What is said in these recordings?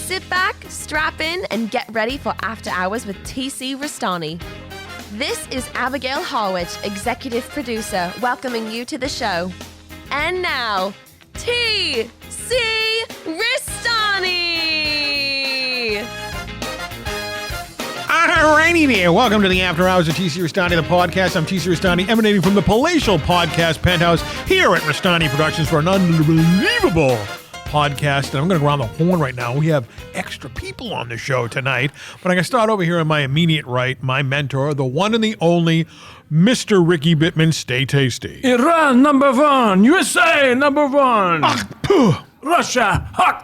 Sit back, strap in, and get ready for After Hours with TC Restani. This is Abigail Harwich, executive producer, welcoming you to the show. And now, TC Restani! Alrighty there, welcome to the After Hours of TC Restani, the podcast. I'm TC Restani, emanating from the palatial podcast penthouse here at Restani Productions for an unbelievable podcast. And I'm going to go around the horn right now. We have extra people on the show tonight, but I'm going to start over here on my immediate right, my mentor, the one and the only Mr. Ricky Bittman. Stay tasty. Iran, number one. USA, number one. Russia, hot.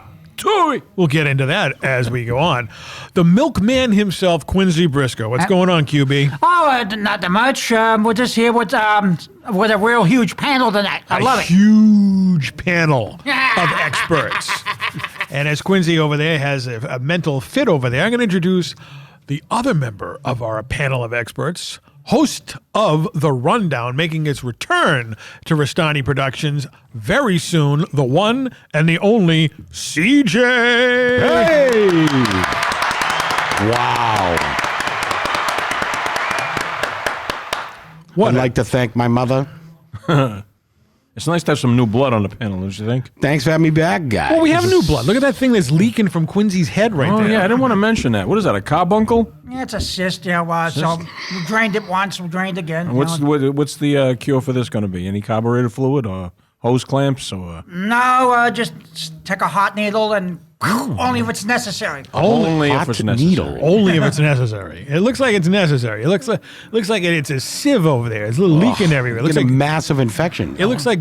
We'll get into that as we go on. The milkman himself, Quincy Briscoe. What's going on, QB? Oh, not that much. We're just here with a real huge panel tonight. I love it. Huge panel of experts. And as Quincy over there has a mental fit over there, I'm going to introduce the other member of our panel of experts, host of The Rundown, making its return to Restani Productions very soon, the one and the only CJ. Hey! Wow. I'd like to thank my mother. It's nice to have some new blood on the panel, don't you think? Thanks for having me back, guys. Well, we have new blood. Look at that thing that's leaking from Quincy's head right there. Oh, yeah, I didn't want to mention that. What is that, a carbuncle? Yeah, it's a cyst, yeah. So we drained it once, we drained again. What's the cure for this going to be? Any carburetor fluid or hose clamps? Or No, just take a hot needle and only if it's necessary. only if it's necessary. needle. Only if it's necessary. It looks like it's necessary. It looks like it's a sieve over there. It's a little leaking everywhere. It looks Get a like massive infection. it looks like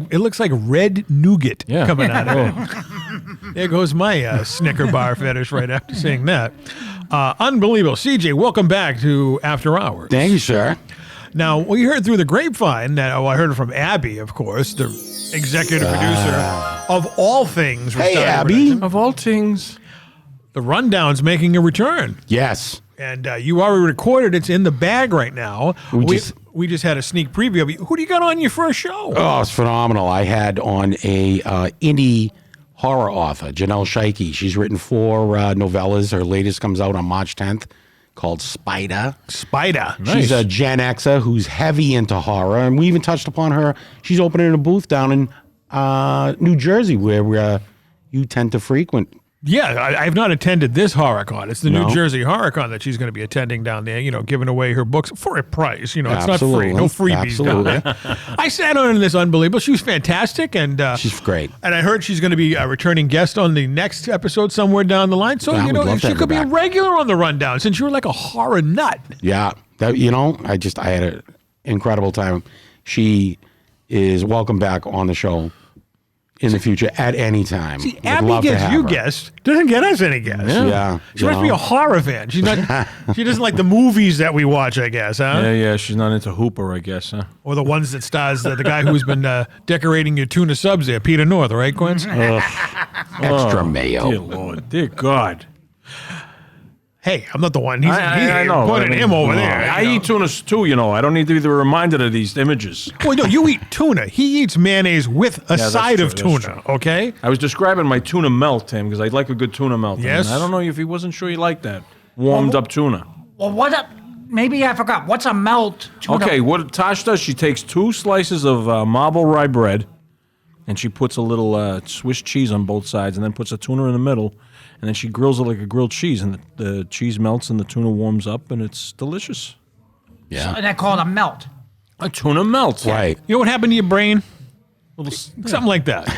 red nougat coming out of it. There goes my Snicker bar fetish right after seeing that. Unbelievable. CJ, welcome back to After Hours. Thank you, sir. Now, we heard through the grapevine that, I heard it from Abby, of course, the executive producer of all things. Hey, Restani Abby. Productions. Of all things. The Rundown's making a return. Yes. And you already recorded. It's in the bag right now. We just had a sneak preview of you. Who do you got on your first show? Oh, it's phenomenal. I had on a indie horror author, Janelle Shaikey. She's written 4 novellas. Her latest comes out on March 10th. Called Spider. Spider. She's a Gen Xer who's heavy into horror, and we even touched upon her. She's opening a booth down in New Jersey, where you tend to frequent. Yeah, I've not attended this HorrorCon. It's the New Jersey HorrorCon that she's going to be attending down there, giving away her books for a price. It's not free. No freebies down there. I sat on this unbelievable. She was fantastic. And she's great. And I heard she's going to be a returning guest on the next episode somewhere down the line. So, I would love to she have could her be a back. regular on the Rundown since you were like a horror nut. Yeah, I had an incredible time. She is welcome back on the show in the future at any time. See, Would Abby love to gets have you her. guests, doesn't get us any guests. Yeah. She must be a horror fan. She's not. She doesn't like the movies that we watch, I guess, huh? Yeah, she's not into Hooper, I guess, huh? Or the ones that stars the guy who's been decorating your tuna subs there, Peter North, right, Quince? Extra mayo. Dear Lord, dear God. Hey, I'm not the one. He's I know. pointing him over there. I eat tuna too, I don't need to be reminded of these images. Well, no, you eat tuna. He eats mayonnaise with a that's side true, of that's tuna, okay? I was describing my tuna melt, Tim, because I like a good tuna melt. Yes. And I don't know if he wasn't sure he liked that. Warmed up tuna. Well, maybe I forgot. What's a melt? Okay, what Tosh does, she takes 2 slices of marble rye bread, and she puts a little Swiss cheese on both sides, and then puts a tuna in the middle, and then she grills it like a grilled cheese, and the cheese melts and the tuna warms up, and it's delicious. Yeah. And I call it a melt. A tuna melt. Right. You know what happened to your brain? Something like that.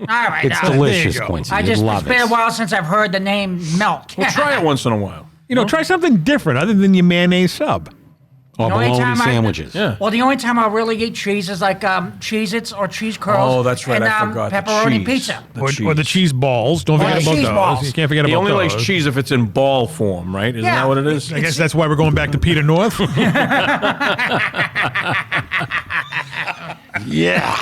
All right. It's now, delicious, go. Quincy. I You'd just, love it's been a it. while since I've heard the name melt. Well, try it once in a while. Try something different other than your mayonnaise sub. Or The only bologna time sandwiches. Yeah. Well, the only time I really eat cheese is like Cheez-Its or cheese curls. Oh, that's right. And, I forgot. pepperoni the cheese. pizza. Or the cheese balls. Don't forget the about cheese those. balls. You can't forget He about only those. likes cheese if it's in ball form, right? Isn't Yeah. that what it is? I guess that's why we're going back to Peter North. Yeah.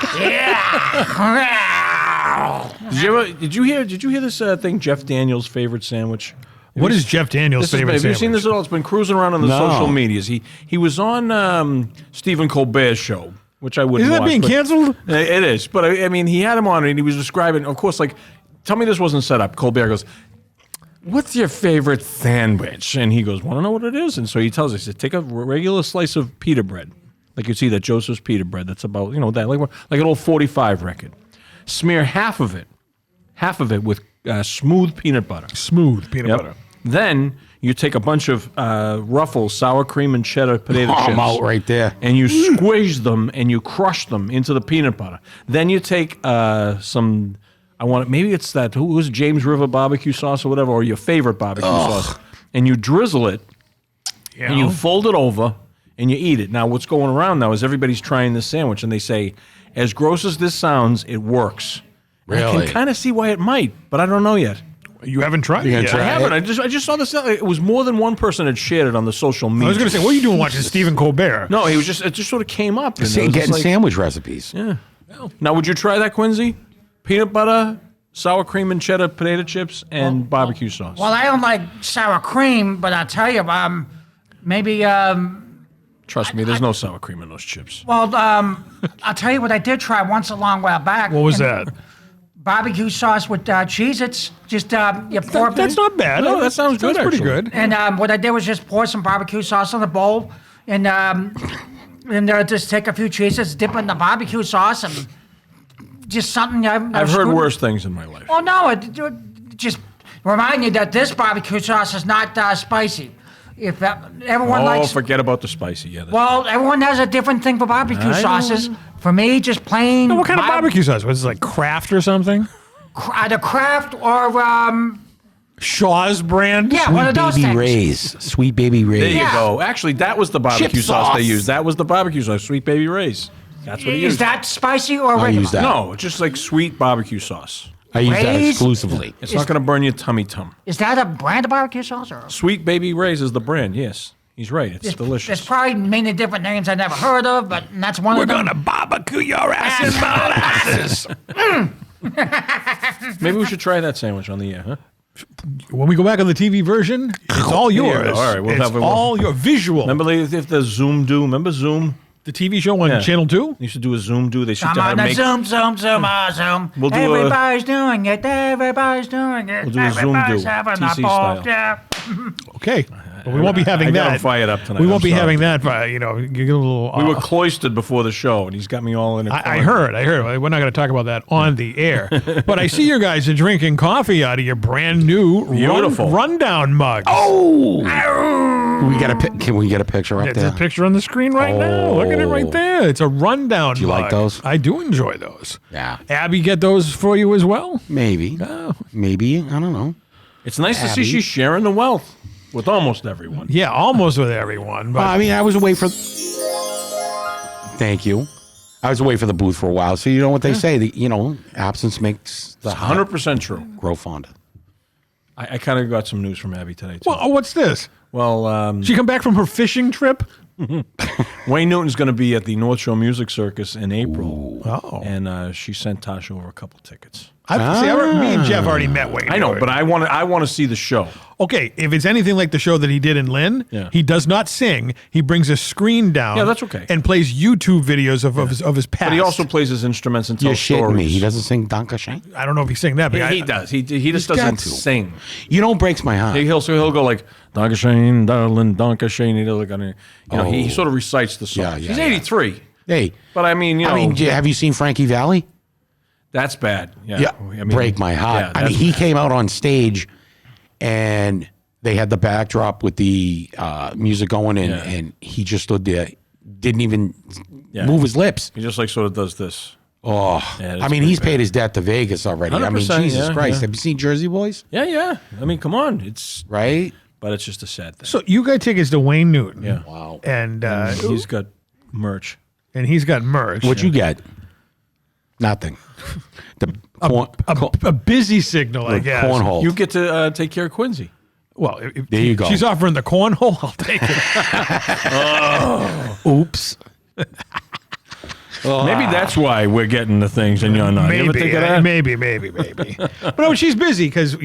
Did you hear this thing? Jeff Daniels' favorite sandwich. What is Jeff Daniels' favorite Have you sandwich? seen this at all? It's been cruising around on the No. social medias. He was on Stephen Colbert's show, which I wouldn't Isn't that watch, being but- canceled? It is, but I mean, he had him on and he was describing, of course, like, tell me this wasn't set up. Colbert goes, what's your favorite sandwich? And he goes, want to know what it is? And so he tells us, he said, take a regular slice of pita bread. Like you see that Joseph's pita bread. That's about, that like an old 45 record. Smear half of it with smooth peanut butter. Smooth peanut butter. Then you take a bunch of Ruffles, sour cream and cheddar potato chips. I'm out right there. And you squish them and you crush them into the peanut butter. Then you take maybe it's that, who's James River barbecue sauce or whatever, or your favorite barbecue sauce. And you drizzle it and you fold it over and you eat it. Now, what's going around now is everybody's trying this sandwich and they say, as gross as this sounds, it works. Really? I can kind of see why it might, but I don't know yet. You haven't tried it You're yet. gonna I try haven't. I just saw this. It was more than one person had shared it on the social media. I was going to say, what are you doing watching Stephen Colbert? No, it just sort of came up. And it was Getting just like, sandwich recipes. yeah. Now, would you try that, Quincy? Peanut butter, sour cream and cheddar potato chips, and barbecue sauce. Well, I don't like sour cream, but I'll tell you, maybe. Trust me, there's no sour cream in those chips. Well, I'll tell you what I did try once a long while back. What was that? Barbecue sauce with Cheez-Its. Just you pour. That's not bad. No, that sounds good, pretty actually. good. And what I did was just pour some barbecue sauce in the bowl, and just take a few Cheez-Its, dip it in the barbecue sauce, and just something I've heard worse things in my life. Oh no! It just remind you that this barbecue sauce is not spicy. If everyone likes, forget about the spicy. Yeah. well, everyone has a different thing for barbecue I sauces. know. For me, just plain. What kind of barbecue sauce? Was it like Kraft or something? Either Kraft or Shaw's brand? yeah, one of those Baby things. Ray's. Sweet Baby There Ray's. you Yeah. go. Actually, that was the barbecue Chip sauce they sauce. used. That was the barbecue sauce, Sweet Baby Ray's. That's what he Is used. that spicy or regular? use that. No, it's just like sweet barbecue sauce. I use that Ray's? exclusively. It's not going to burn your tummy tum. Is that a brand of barbecue sauce or? Sweet Baby Ray's is the brand. Yes, he's right. It's delicious. There's probably many different names I never heard of, but that's one of them. barbecue your ass in molasses. Maybe we should try that sandwich on the air, huh? When we go back on the TV version, it's all yours. All right, we'll it's have it. all your visual. Remember if the Zoom do? Remember Zoom? the TV show on Yeah. Channel 2? They used to do a Zoom do. They used to Come have on, to make. zoom, zoom. We'll do a- Everybody's doing it. Everybody's doing it. We'll do a Zoom Everybody's do, having a TC ball. style. Yeah. Okay. But we won't be having I got that. him fired up tonight. We won't I'm be sorry. having that. You get a little. We were cloistered before the show, and he's got me all in a I corner. heard. We're not going to talk about that on the air. But I see you guys are drinking coffee out of your brand new Beautiful. rundown mug. Oh! Can we get a picture up There's there? a picture on the screen right now. Look at it right there. It's a rundown Do you mug. like those? I do enjoy those. Yeah. Abby, get those for you as well? Maybe. Oh. Maybe. I don't know. It's nice to see Abby. she's sharing the wealth with almost everyone. Yeah, almost with everyone. But I mean, I was away for. Thank you. I was away for the booth for a while, so you know what they say. Absence makes the heart 100% true. grow fonder. I kind of got some news from Abby today, too. well, what's this? Well, She come back from her fishing trip? Wayne Newton's going to be at the North Shore Music Circus in April. Oh. And she sent Tasha over a couple tickets. Me and Jeff already met Wayne. I know, but I want to see the show. Okay, if it's anything like the show that he did in Lynn, Yeah. he does not sing. He brings a screen down. Yeah, that's okay. And plays YouTube videos of his past. But he also plays his instruments and You're tells shitting stories. me. He doesn't sing Dankeschön? I don't know if he's singing that, but He does. He just got doesn't to. sing. You know what breaks my heart? He'll go like Dankeschön, darling, Dankeschön. He sort of recites the song. Yeah, yeah, He's yeah. 83. Hey, But I mean, have you seen Frankie Valli? that's bad. Yeah. Yeah, I mean, break my heart. yeah, I mean, that's he bad. came out on stage, and they had the backdrop with the music going, Yeah. and he just stood there, didn't even Yeah. move his lips. He just like sort of does this. Oh, Yeah, that's I mean, pretty he's bad. paid his debt to Vegas already. I mean, 100%, Jesus yeah, Christ. yeah. Have you seen Jersey Boys? Yeah, yeah. I mean, come on. Right? But it's just a sad thing. So you got tickets to Wayne Newton. Yeah. Wow. And He's got merch. he's got merch. What'd you get? Nothing. The a busy signal, I guess. cornhole. You get to take care of Quincy. Well, if There you go. She's offering the cornhole. I'll take it. Oops. Maybe that's why we're getting the things and you're not. You ever think of that? Maybe. But no, she's busy because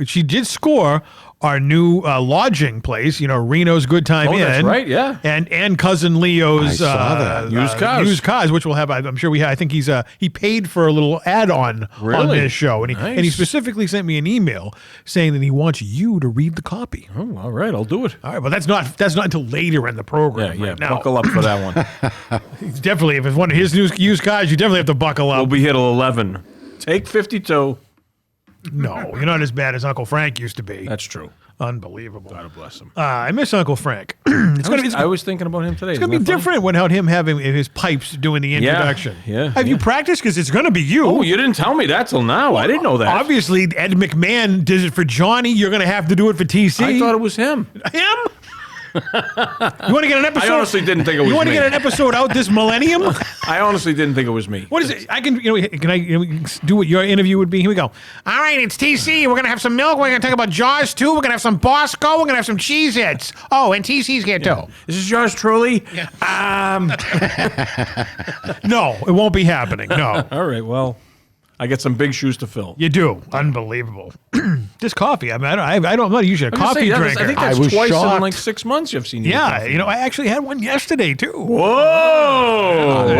she did score our new lodging place, Reno's Good Time Inn. That's right, yeah. And cousin Leo's I saw that. Used cars. which we'll have. I'm sure I think he paid for a little add-on on Really? this show, and he Nice. specifically sent me an email saying that he wants you to read the copy. Oh, all right, I'll do it. All right, but that's not until later in the program. Yeah, right now. buckle up for that one. Definitely, if it's one of his used cars, you definitely have to buckle up. We'll be here till 11. Take 52. No, you're not as bad as Uncle Frank used to be. That's true. Unbelievable. God bless him. I miss Uncle Frank. It's I was thinking about him today. It's going to be different without him having his pipes doing the introduction. yeah, Have you practiced? Because it's going to be you. Oh, you didn't tell me that till now. I didn't know that. Obviously, Ed McMahon did it for Johnny. You're going to have to do it for TC. I thought it was him. Him? You want to get an episode? I honestly didn't think it was You want to me. get an episode out this millennium? I honestly didn't think it was me. What is it? I can do what your interview would be? Here we go. All right, it's TC. We're going to have some milk. We're going to talk about Jaws, too. We're going to have some Bosco. We're going to have some Cheez-Its. Oh, and TC's here, too. This is yours truly. No, it won't be happening. No. All right, well, I get some big shoes to fill. You do. Unbelievable. This coffee. I mean, I'm not usually a I'm just coffee saying, drinker. I think I that's was twice in shocked. like 6 months you've seen. Yeah, I actually had one yesterday, too. Whoa!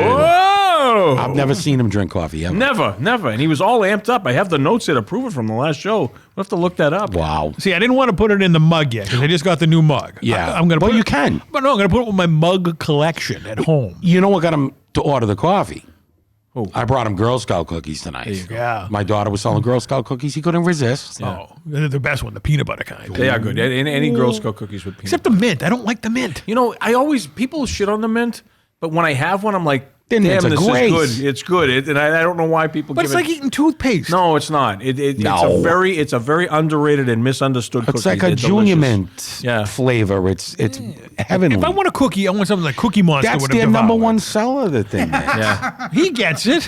I've never seen him drink coffee ever. Never. And he was all amped up. I have the notes here to prove it from the last show. We'll have to look that up. Wow. See, I didn't want to put it in the mug yet because I just got the new mug. Yeah. I'm going to Well, put you it, can. But no, I'm going to put it with my mug collection at home. You know what got him to order the coffee? Who? I brought him Girl Scout cookies tonight. Yeah. My daughter was selling Girl Scout cookies. He couldn't resist. Oh, they're the best one, the peanut butter kind. They are good. Any Girl Scout cookies with peanut Except the mint. I don't like the mint. people shit on the mint, but when I have one, I'm like, Then damn, it's a this grace. is good. It's good. And I don't know why people But give it's like eating toothpaste. No, it's not. It's No. a very underrated and misunderstood cookie. It's like a They're Junior delicious. Mint Yeah. flavor. It's heavenly. If I want a cookie, I want something like Cookie Monster. That's would have their number devoured. one seller, the thing. Yeah. He gets it.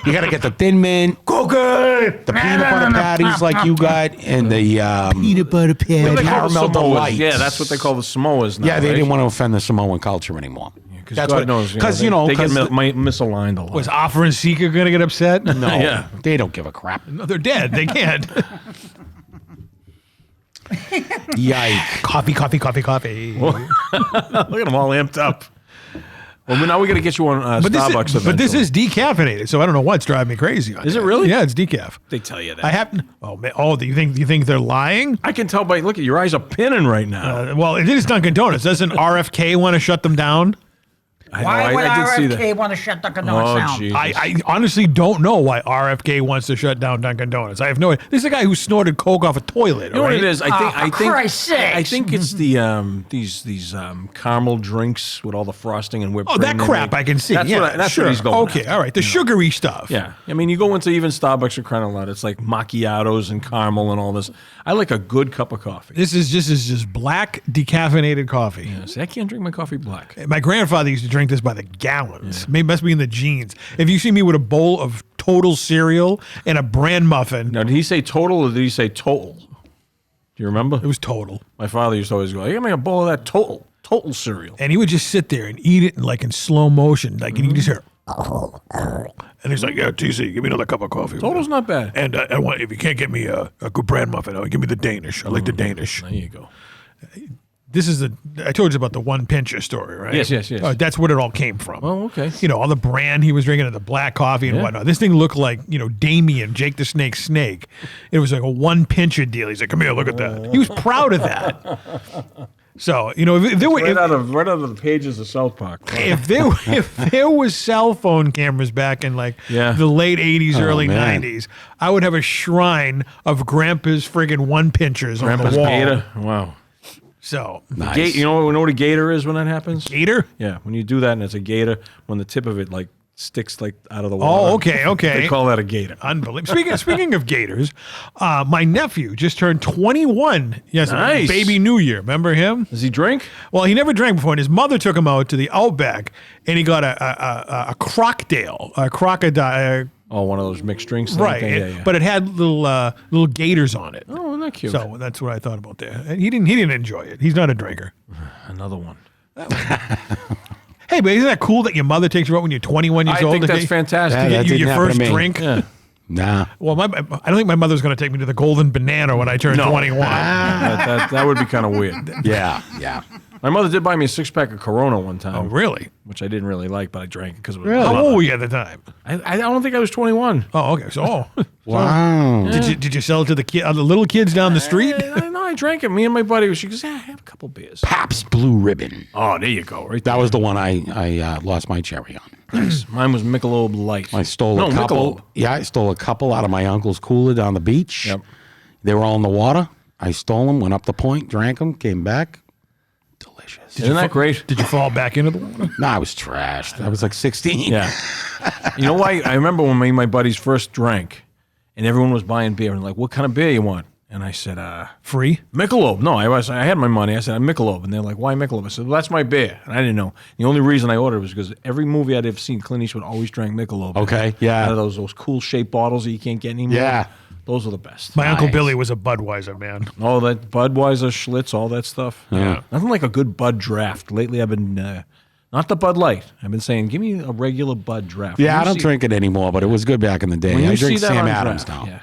You got to get the Thin Mint, Cookie. the peanut butter patties like you got, and the Peanut butter What do they patty. call the Caramel Samoas? Delights. Yeah, that's what they call the Samoas now. Yeah, they right? didn't want to offend the Samoan culture anymore. Because That's God what knows, because they get because misaligned a lot. Was Offer and Seeker going to get upset? no, Yeah. they don't give a crap. No, they're dead. They can't. Yike! Coffee. Look at them all amped up. Well, now we got to get you on Starbucks. This is decaffeinated, so I don't know what's driving me crazy. On Is it that. really? Yeah, it's decaf. They tell you that. I happen. Oh, man, do you think they're lying? I can tell by look at your eyes are pinning right now. Well, it is Dunkin' Donuts. Doesn't RFK want to shut them down? Why would I did see that. RFK want to shut Dunkin' Donuts Oh, down? Jesus. I honestly don't know why RFK wants to shut down Dunkin' Donuts. I have no idea. This is a guy who snorted coke off a toilet. You know what it is? I think Christ's sakes. I think it's the these caramel drinks with all the frosting and whipped Oh, cream. that crap I can see. That's yeah, what sure. what he's going. Okay, at. all right. The sugary stuff. Yeah, I mean, you go into even Starbucks or crying out loud, it's like macchiatos and caramel and all this. I like a good cup of coffee. This is just black decaffeinated coffee. Yeah, see, I can't drink my coffee black. My grandfather used to drink this by the gallons. Maybe must be in the genes. If you see me with a bowl of Total cereal and a bran muffin, Now, did he say total or did he say total? Do you remember? it was Total. My father used to always go, "You got me a bowl of that total cereal." And he would just sit there and eat it in slow motion, like, and you just hear, and he's like, "Yeah, TC, give me another cup of coffee." Total's not bad. And I want, if you can't get me a good bran muffin, give me the Danish. I like the Danish. There you go. This is I told you about the one pincher story, right? Yes. That's what it all came from. Oh, okay. All the brand he was drinking and the black coffee and Yeah. whatnot. This thing looked like, Damien, Jake the Snake. It was like a one pincher deal. He's like, come here, look at that. He was proud of that. So, if there were, Right out of the pages of South Park. if there was cell phone cameras back in Yeah. the late 80s, early man. 90s, I would have a shrine of Grandpa's friggin' one pinchers on Grandpa's the wall. gator. Wow. So, Nice. You know what a gator is when that happens? gator? Yeah, when you do that and it's a gator, when the tip of it sticks out of the water. Oh, okay. They call that a gator. Unbelievable. Speaking of gators, my nephew just turned 21 yesterday. Nice. Baby New Year. Remember him? Does he drink? Well, he never drank before, and his mother took him out to the Outback, and he got a crocodile, a crocodile. Oh, one of those mixed drinks. thing? Right, Okay, yeah. but it had little gators on it. Oh, isn't that cute? So that's what I thought about there. And he didn't enjoy it. He's not a drinker. Another one. Hey, but isn't that cool that your mother takes you out when you're 21 years I old? think to that's get- fantastic. Yeah, to that get you didn't your happen first to me. drink? Yeah. Nah. Well, I don't think my mother's going to take me to the Golden Banana when I turn 21. That would be kind of weird. Yeah. My mother did buy me a 6-pack of Corona one time. Oh, really? Which I didn't really like, but I drank it because it was How old were you at the time? I don't think I was 21. Oh, okay. So, Wow. did you sell it to the little kids down the street? I drank it. Me and my buddy, she goes, yeah, have a couple beers. Pabst Blue Ribbon. Oh, there you go. Right there. That was the one I lost my cherry on. Nice. Mine was Michelob Light. I stole a couple. Michelob. Yeah, I stole a couple out of my uncle's cooler down the beach. Yep. They were all in the water. I stole them, went up the point, drank them, came back. Delicious. Isn't that great? Did you fall back into the water? No, I was trashed. I was like 16. Yeah. You know why? I remember when me and my buddies first drank, and everyone was buying beer, and like, what kind of beer you want? And I said, Free? Michelob. No, I had my money. I said, Michelob. And they're like, why Michelob? I said, well, that's my beer. And I didn't know. The only reason I ordered was because every movie I'd ever seen, Clint Eastwood always drank Michelob. Okay, yeah. Out of those cool shaped bottles that you can't get anymore. Yeah. Those are the best. My Uncle Nice. Billy was a Budweiser man. Oh, that Budweiser, Schlitz, all that stuff. Yeah. Nothing like a good Bud draft. Lately, I've been, not the Bud Light. I've been saying, give me a regular Bud draft. Yeah, When I you don't see- drink it anymore, but it was good back in the day. when I you drink see that Sam on Adams draft, now. Yeah.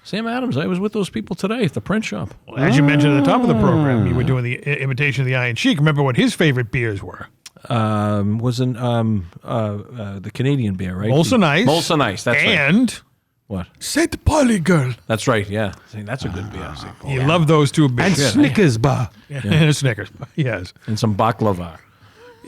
Sam Adams. I was with those people today at the print shop. Well, as you mentioned at the top of the program, you were doing the imitation of the Iron Sheik. Remember what his favorite beers were? Wasn't the Canadian beer, right? Molson Ice. Molson Ice. That's right. And What? St. Pauli Girl. That's right. Yeah. See, that's a good beer. You love those two And beers. Snickers bar. And a Snickers. Yes. And some baklava.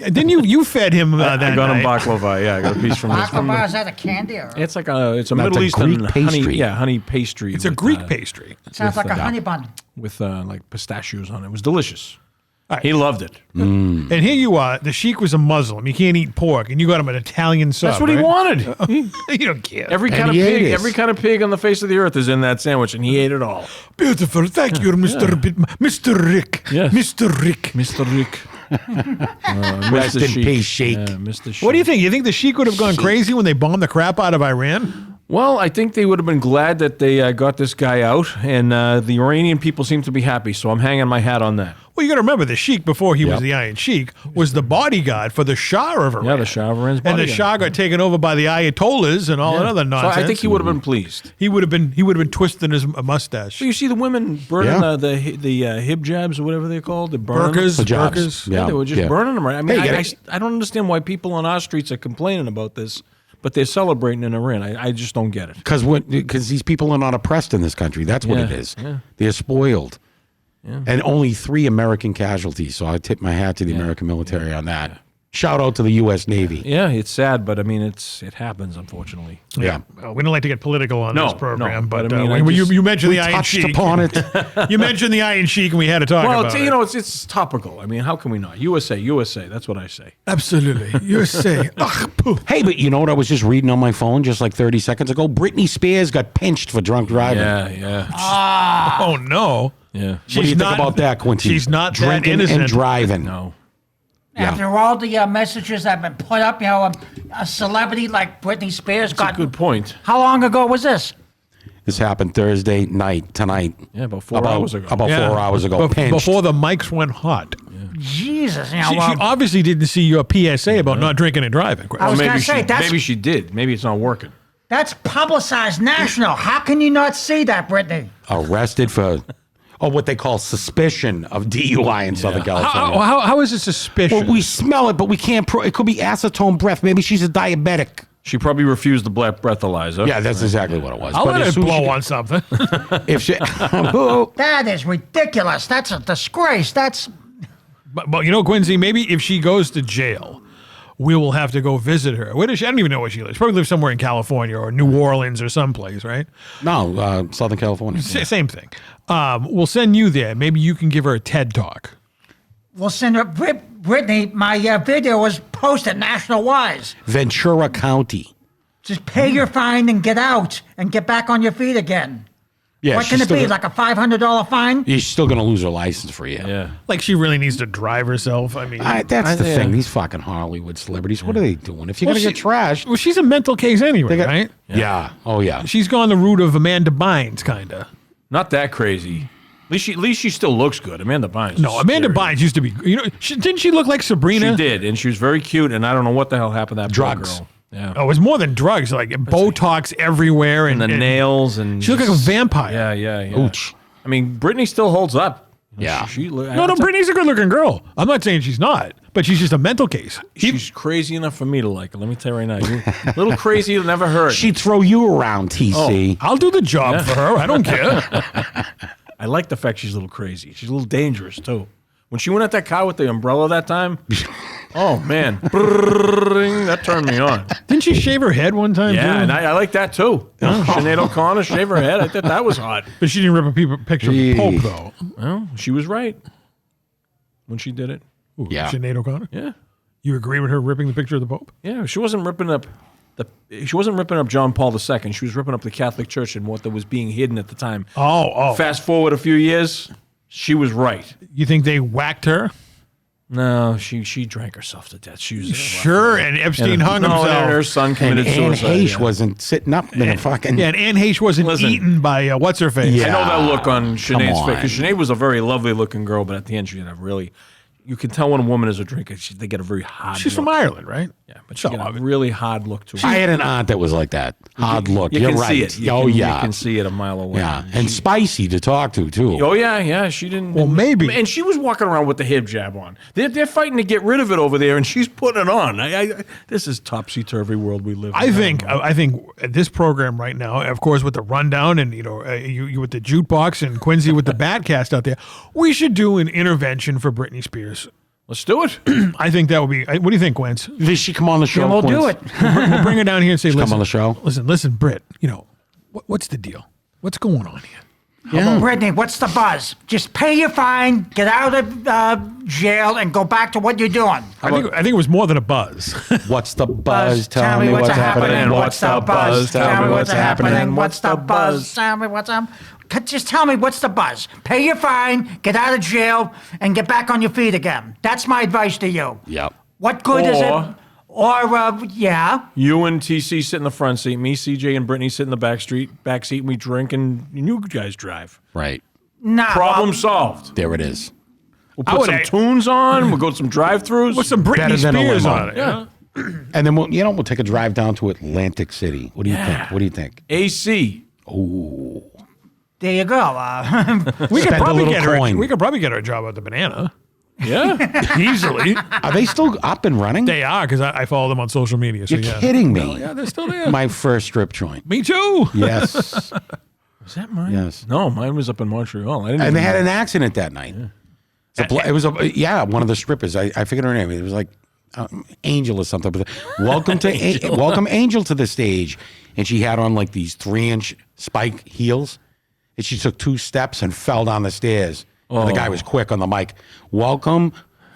Then you fed him that I got him night. baklava. Yeah, I got a piece from this. Baklava, is that a candy? Or? It's like it's a That's Middle a Eastern Greek honey, pastry. honey pastry. It's a with, Greek pastry. Sounds like a honey bun. with like pistachios on it. It was delicious. All right. He loved it. And here you are. The Sheik was a Muslim. He can't eat pork, and you got him an Italian sub. That's what he right? wanted. You don't care. Every kind of he ate pig, it. every kind of pig on the face of the earth is in that sandwich, and he ate it all. Beautiful. Thank you, Mr. Mr. Rick. Yes. Mr. Rick. Mr. Rick. Rest in peace, Sheik. Yeah, Mr. Sheik. What do you think? You think the Sheik would have gone crazy when they bombed the crap out of Iran? Well, I think they would have been glad that they got this guy out, and the Iranian people seem to be happy, so I'm hanging my hat on that. Well, you got to remember, the Sheik, before he was Yep. the Iron Sheik, was the bodyguard for the Shah of Iran. Yeah, the Shah of Iran's And the bodyguard. Shah got taken over by the Ayatollahs and all that other So nonsense. I think he would have been pleased. He would have been twisting his mustache. So you see the women burning Yeah. the hijabs or whatever they're called, the burning them? Burkas, Hijabs. burkas. Yeah, they were just burning them. Right? I mean, Hey, I don't understand why people on our streets are complaining about this, but they're celebrating in Iran. I just don't get it. Because these people are not oppressed in this country. That's what Yeah, it is. yeah. They're spoiled. And only 3 American casualties. So I tip my hat to the American military on that. Shout out to the U.S. Navy. Yeah, it's sad, but I mean, it happens, unfortunately. Yeah. Well, we don't like to get political on No, this program, no, but but I mean, you mentioned the Iron Touched Sheik. upon it. You mentioned the Iron Sheik, and we had to talk Well, about it. you know, it's topical. I mean, how can we not? USA, that's what I say. Absolutely. You say, Hey, but you know what I was just reading on my phone just like 30 seconds ago? Britney Spears got pinched for drunk driving. Yeah. oh no. Yeah. What do you think about that, Quincy? She's not that drinking innocent. and driving. No. Yeah. After all the messages that have been put up, a celebrity like Britney Spears That's a got. good point. How long ago was this? This happened Thursday night, tonight. Yeah, about 4 hours ago. About 4 hours ago. Pinched. Before the mics went hot. Jesus, She obviously didn't see your PSA about not drinking and driving. I was maybe gonna say, that's- maybe she did. Maybe it's not working. That's publicized national. How can you not see that, Britney? Arrested for what they call suspicion of DUI in Southern California. How is it suspicious? Well, we smell it, but we can't. It could be acetone breath. Maybe she's a diabetic. She probably refused the black breathalyzer. Yeah, that's exactly what it was. I'll But let as it soon as blow she- on something. If she, That is ridiculous. That's a disgrace. That's but you know, Quincy, maybe if she goes to jail, we will have to go visit her. Where does she? I don't even know where she lives. She probably lives somewhere in California or New Orleans or someplace, right? no, Southern California. Same thing. We'll send you there. Maybe you can give her a TED talk. we'll send her. Britney, my video was posted national wise. Ventura County. Just pay your fine and get out and get back on your feet again. Yeah, What can it be? Like a $500 fine? She's still going to lose her license for you. Yeah. Like she really needs to drive herself. I mean, That's the yeah. thing. These fucking Hollywood celebrities. What are they doing? If you're going to get trashed, well, she's a mental case anyway, got- right? yeah. Oh yeah. She's gone the route of Amanda Bynes, kind of. Not that crazy. At least she still looks good. Amanda Bynes. No, is Amanda scary. Bynes used to be. You know, didn't she look like Sabrina? She did, and she was very cute. And I don't know what the hell happened to that poor Drugs. girl. Yeah. Oh, it was more than drugs. Like Botox everywhere. And the nails. And she looked like a vampire. Yeah. Ooch. I mean, Britney still holds up. Yeah. No, Brittany's a good-looking girl. I'm not saying she's not, but she's just a mental case. She's crazy enough for me to like her. Let me tell you right now. You're a little crazy to never hurt. She'd throw you around, TC. I'll do the job for her. I don't care. I like the fact she's a little crazy. She's a little dangerous, too. When she went at that car with the umbrella that time, oh, man. Brrrring, that turned me on. Didn't she shave her head one time, Yeah, too? and I like that, too. Sinead O'Connor shave her head. I thought that was hot. But she didn't rip a picture of the Pope, though. Well, she was right when she did it. Ooh, Yeah. Sinead O'Connor? Yeah. You agree with her ripping the picture of the Pope? Yeah, she wasn't ripping up John Paul II. She was ripping up the Catholic Church and what was being hidden at the time. Oh. Fast forward a few years, she was right. You think they whacked her? No, she drank herself to death. She was Sure, and Epstein hung and himself. her son And committed Anne suicide. Heche yeah. wasn't sitting up in a fucking... Yeah, and Anne Heche wasn't Listen. eaten by what's-her-face. Yeah. I know that look on Sinead's on. face, because Sinead was a very lovely looking girl, but at the end she had a really, you can tell when a woman is a drinker, they get a very hard She's look. from Ireland, right? Yeah, but she got a really hard look to her. I had an aunt that was like that. Hard look. You You're can right. see it. You Oh, can, yeah. You can see it a mile away. Yeah. And spicy to talk to, too. Oh, yeah, she didn't. Well, maybe. And she was walking around with the hip jab on. They're fighting to get rid of it over there, and she's putting it on. This is topsy-turvy world we live in. I think this program right now, of course, with the rundown and you with the jukebox and Quincy with the Batcast out there, we should do an intervention for Britney Spears. Let's do it. I think that would be. What do you think, Quince? Did she come on the show? Then we'll do Quince? it. We'll bring her down here and say, Come "Listen, on the show. listen, Britt. What's the deal? What's going on here?" Brittany, what's the buzz? Just pay your fine, get out of jail, and go back to what you're doing. I think it was more than a buzz. What's the buzz? Tell me what's happening. What's the buzz? Tell me what's happening. What's the buzz? Tell me what's up. Just tell me what's the buzz. Pay your fine, get out of jail, and get back on your feet again. That's my advice to you. Yep. What good is Or- it? Or, yeah. You and TC sit in the front seat, me, CJ, and Brittany sit in the back seat, and we drink, and you guys drive. Right. Nah. Problem solved. There it is. We'll put some tunes on. We'll go to some drive-thrus. With some Britney Better than a Spears limo. on it. Yeah. And then we'll take a drive down to Atlantic City. What do you think? What do you think? AC. There you go. We could Spend a probably little get her. coin. We could probably get her a job at the Banana Yeah. easily. Are they still up and running? They are because I follow them on social media. So You're yeah. kidding me. Yeah, they're still there. My first strip joint. Me too. Yes. Is that mine? Yes. No, mine was up in Montreal. I didn't And even they had know. an accident that night. It was one of the strippers. I figured her name. It was like Angel or something. But welcome to welcome Angel to the stage, and she had on like these 3-inch spike heels, and she took 2 steps and fell down the stairs. And the guy was quick on the mic. Welcome.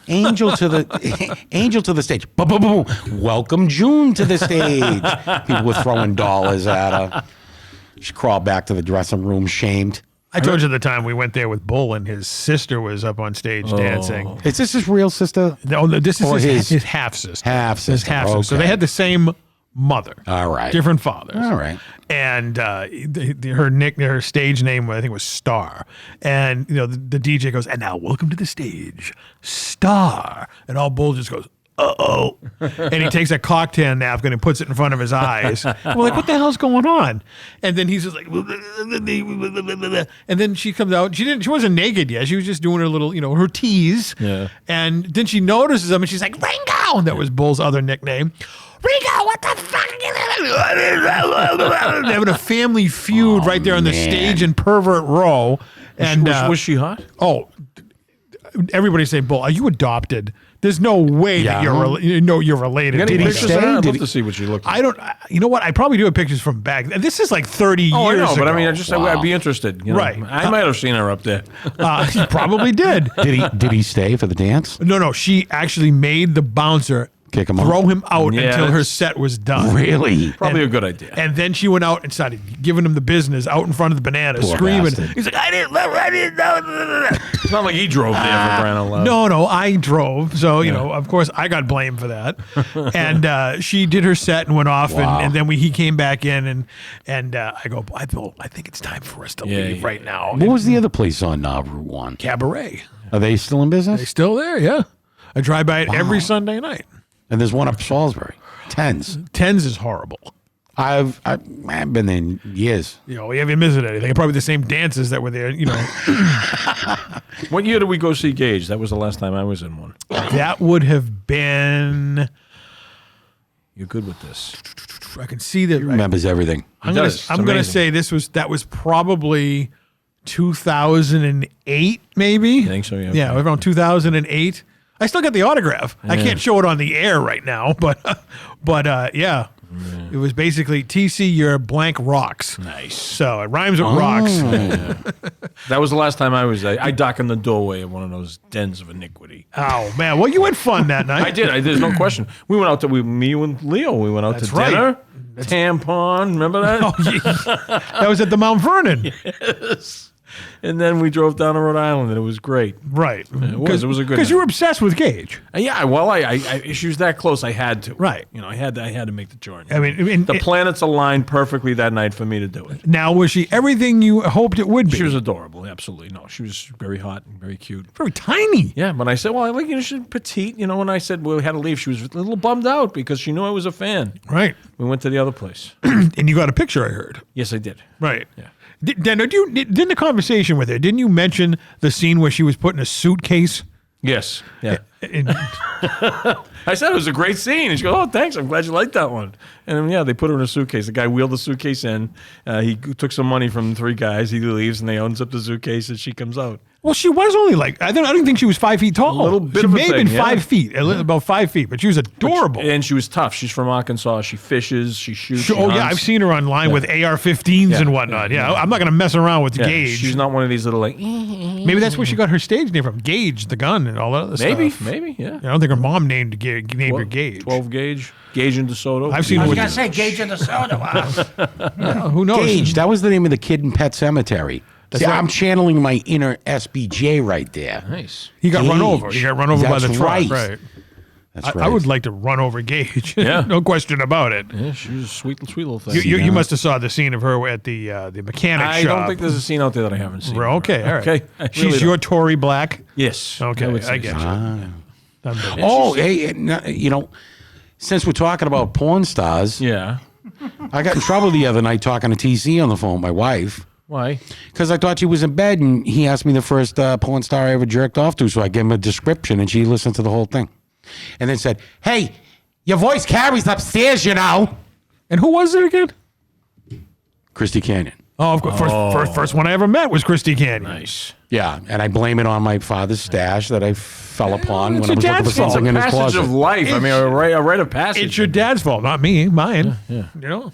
Angel to the stage. Boom, boom, boom. Welcome June to the stage. People were throwing dollars at her. She crawled back to the dressing room, shamed. I told you the time we went there with Bull and his sister was up on stage dancing. Is this his real sister? No, this is Or his half sister. Half His sister. half sister. So Okay. they had the same mother. All right. Different fathers. All right. And her stage name, I think, was Star. And the DJ goes, "And now welcome to the stage, Star." And all Bull just goes, "Uh-oh." And he takes a cocktail napkin and puts it in front of his eyes. We're like, what the hell's going on? And then he's just like, and then she comes out. She wasn't naked yet. She was just doing her little, her tease. Yeah. And then she notices him and she's like, "Ringo!" And that was Bull's other nickname. "Ringo, what the fuck?" They're having a family feud right there on the man. stage in Pervert Row. And was she hot? everybody say, "Bull, are you adopted?" There's no way that Yeah. you're related. Got to any her. pictures stay? of her? I'd Did love he- to see what she looked like. I don't. You know what? I probably do have pictures from back. This is like 30 Oh, I years know, ago. but I mean, I'd be interested. Right. I might have seen her up there. He probably did. Did he stay for the dance? No. She actually made the bouncer Kick him throw out? him out Yeah, until her that's- set was done. Really? Probably a good idea. And then she went out and started giving him the business out in front of the Banana, Poor screaming. bastard. He's like, I didn't know. It's not like he drove there for crying out loud. No, I drove. So, of course, I got blamed for that. And she did her set and went off. Wow. And then he came back in. And I go, I think it's time for us to leave right now. What was the other place on Route 1? Cabaret. Are they still in They business? still there, yeah. I drive by it every Sunday night. And there's one up Salisbury. Tens. Tens is horrible. I've been there in years. You know, we haven't missed anything. Probably the same dances that were there, you know. What year did we go see Gage? That was the last time I was in one. That would have been... You're good with this. I can see that. Remembers everything. I'm going It's to amazing. say that was probably 2008, maybe. You think so? Yeah, around 2008. I still got the autograph. I can't show it on the air right now, but yeah. It was basically TC your blank rocks. Nice. So it rhymes with rocks. That was the last time I was there. I dock in the doorway of one of those dens of iniquity. Oh man, well you had fun that night. I did. There's no question. We went out to me and Leo. We went out That's to right. dinner. Tampon. Remember that? Oh, yeah. That was at the Mount Vernon. Yes. And then we drove down to Rhode Island, and it was great. Right. It was a good Because you night. were obsessed with Gage. Yeah, well, I she was that close. I had to. Right. You know, I had to make the journey. I mean, the planets aligned perfectly that night for me to do it. now was she everything you hoped it would be? She was adorable. Absolutely. No, she was very hot and very cute. very tiny. Yeah, but I said, well, I like you. She's petite. You know, when I said we had to leave, she was a little bummed out because she knew I was a fan. Right. We went to the other place. And you got a picture, I heard. Yes, I did. Right. Yeah. Didn't the conversation with her, didn't you mention the scene where she was put in a suitcase? Yes. Yeah. And- I said it was a great scene. And she goes, oh, thanks. I'm glad you liked that one. And then, yeah, they put her in a suitcase. The guy wheeled the suitcase in. He took some money from 3 guys. He leaves, and they opens up the suitcase, and she comes out. well, she was only like, I don't think she was 5 feet tall. A little bit she of a may have been thing, yeah. 5 feet, about 5 feet, but she was adorable. And she was tough. She's from Arkansas. She fishes. She shoots. She Oh, yeah, hunts. I've seen her online with AR-15s Yeah. and whatnot. Yeah, I'm not going to mess around with Yeah, Gage. she's not one of these little like. Maybe that's where she got her stage name from, Gage, the gun, and all that other Maybe, stuff. maybe, yeah. I don't think her mom named her Gage. 12 gauge. Gauge in DeSoto. I've seen I her was with going to say Gage in the soda. Wow. who knows? Gage, that was the name of the kid in Pet Cemetery. See, right. I'm channeling my inner SBJ right there. Nice. He got run Gage. over. He got run over by the That's truck. right. That's right. I would like to run over Gage. Yeah. No question about it. Yeah, she was a sweet little thing. You must have saw the scene of her at the mechanic I shop. don't think there's a scene out there that I haven't seen. Okay, all right. Okay. I She's really your don't. Tory Black. Yes. Okay, would say I get so. you. Oh, hey, you know, since we're talking about porn stars, Yeah. I got in trouble the other night talking to TC on the phone, my wife, Why? because I thought she was in bed, and he asked me the first porn star I ever jerked off to, so I gave him a description, and she listened to the whole thing. And then said, hey, your voice carries upstairs, you know. And who was it again? Christy Canyon. Oh, of course. First one I ever met was Christy Canyon. Nice. Yeah, and I blame it on my father's stash that I fell upon it's when I was your looking for dad's fault. something in his Passage closet. of life. I mean, a rite of passage. It's your dad's fault, not mine. You know?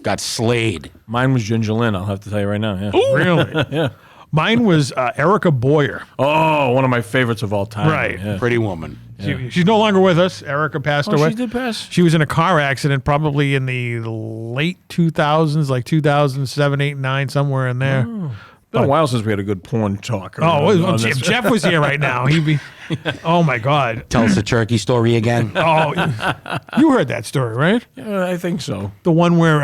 Got slayed. Mine was Ginger Lynn, I'll have to tell you right now. Yeah. Really? Yeah. Mine was Erica Boyer. Oh, one of my favorites of all time. Right. Yeah. Pretty woman. She's no longer with us. Erica passed Oh, away. she did pass? She was in a car accident probably in the late 2000s, like 2007, 8, 9, somewhere in there. It's been a while since we had a good porn talk. Oh, on if this. Jeff was here right now, he'd be. Oh my God! Tell us the turkey story again. Oh, you heard that story, right? Yeah, I think so. The one where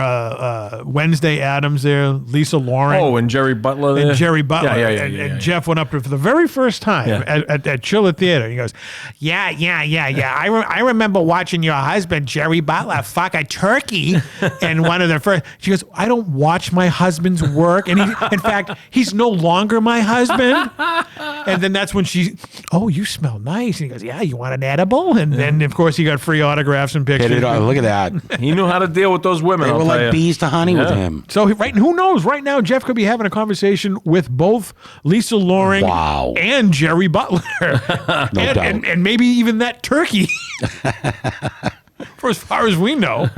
Wednesday Addams there, Lisa Lauren, Oh, and Jerry Butler there? and Jerry Butler, Yeah, and Jeff went up to for the very first time Yeah. at Chiller Theater. He goes, yeah. I remember watching your husband Jerry Butler fuck a turkey, and one of the first. She goes, I don't watch my husband's work, and in fact, he's no longer my husband. And then that's when she, oh, you smell nice. And he goes, yeah, you want an edible? And then of course he got free autographs and pictures. Hit it off. Look at that. He knew how to deal with those women. They I'll were tell like you. bees to honey with Yeah. him. So who knows? Right now, Jeff could be having a conversation with both Lisa Loring Wow. and Jerry Butler, No doubt. and maybe even that turkey. For as far as we know,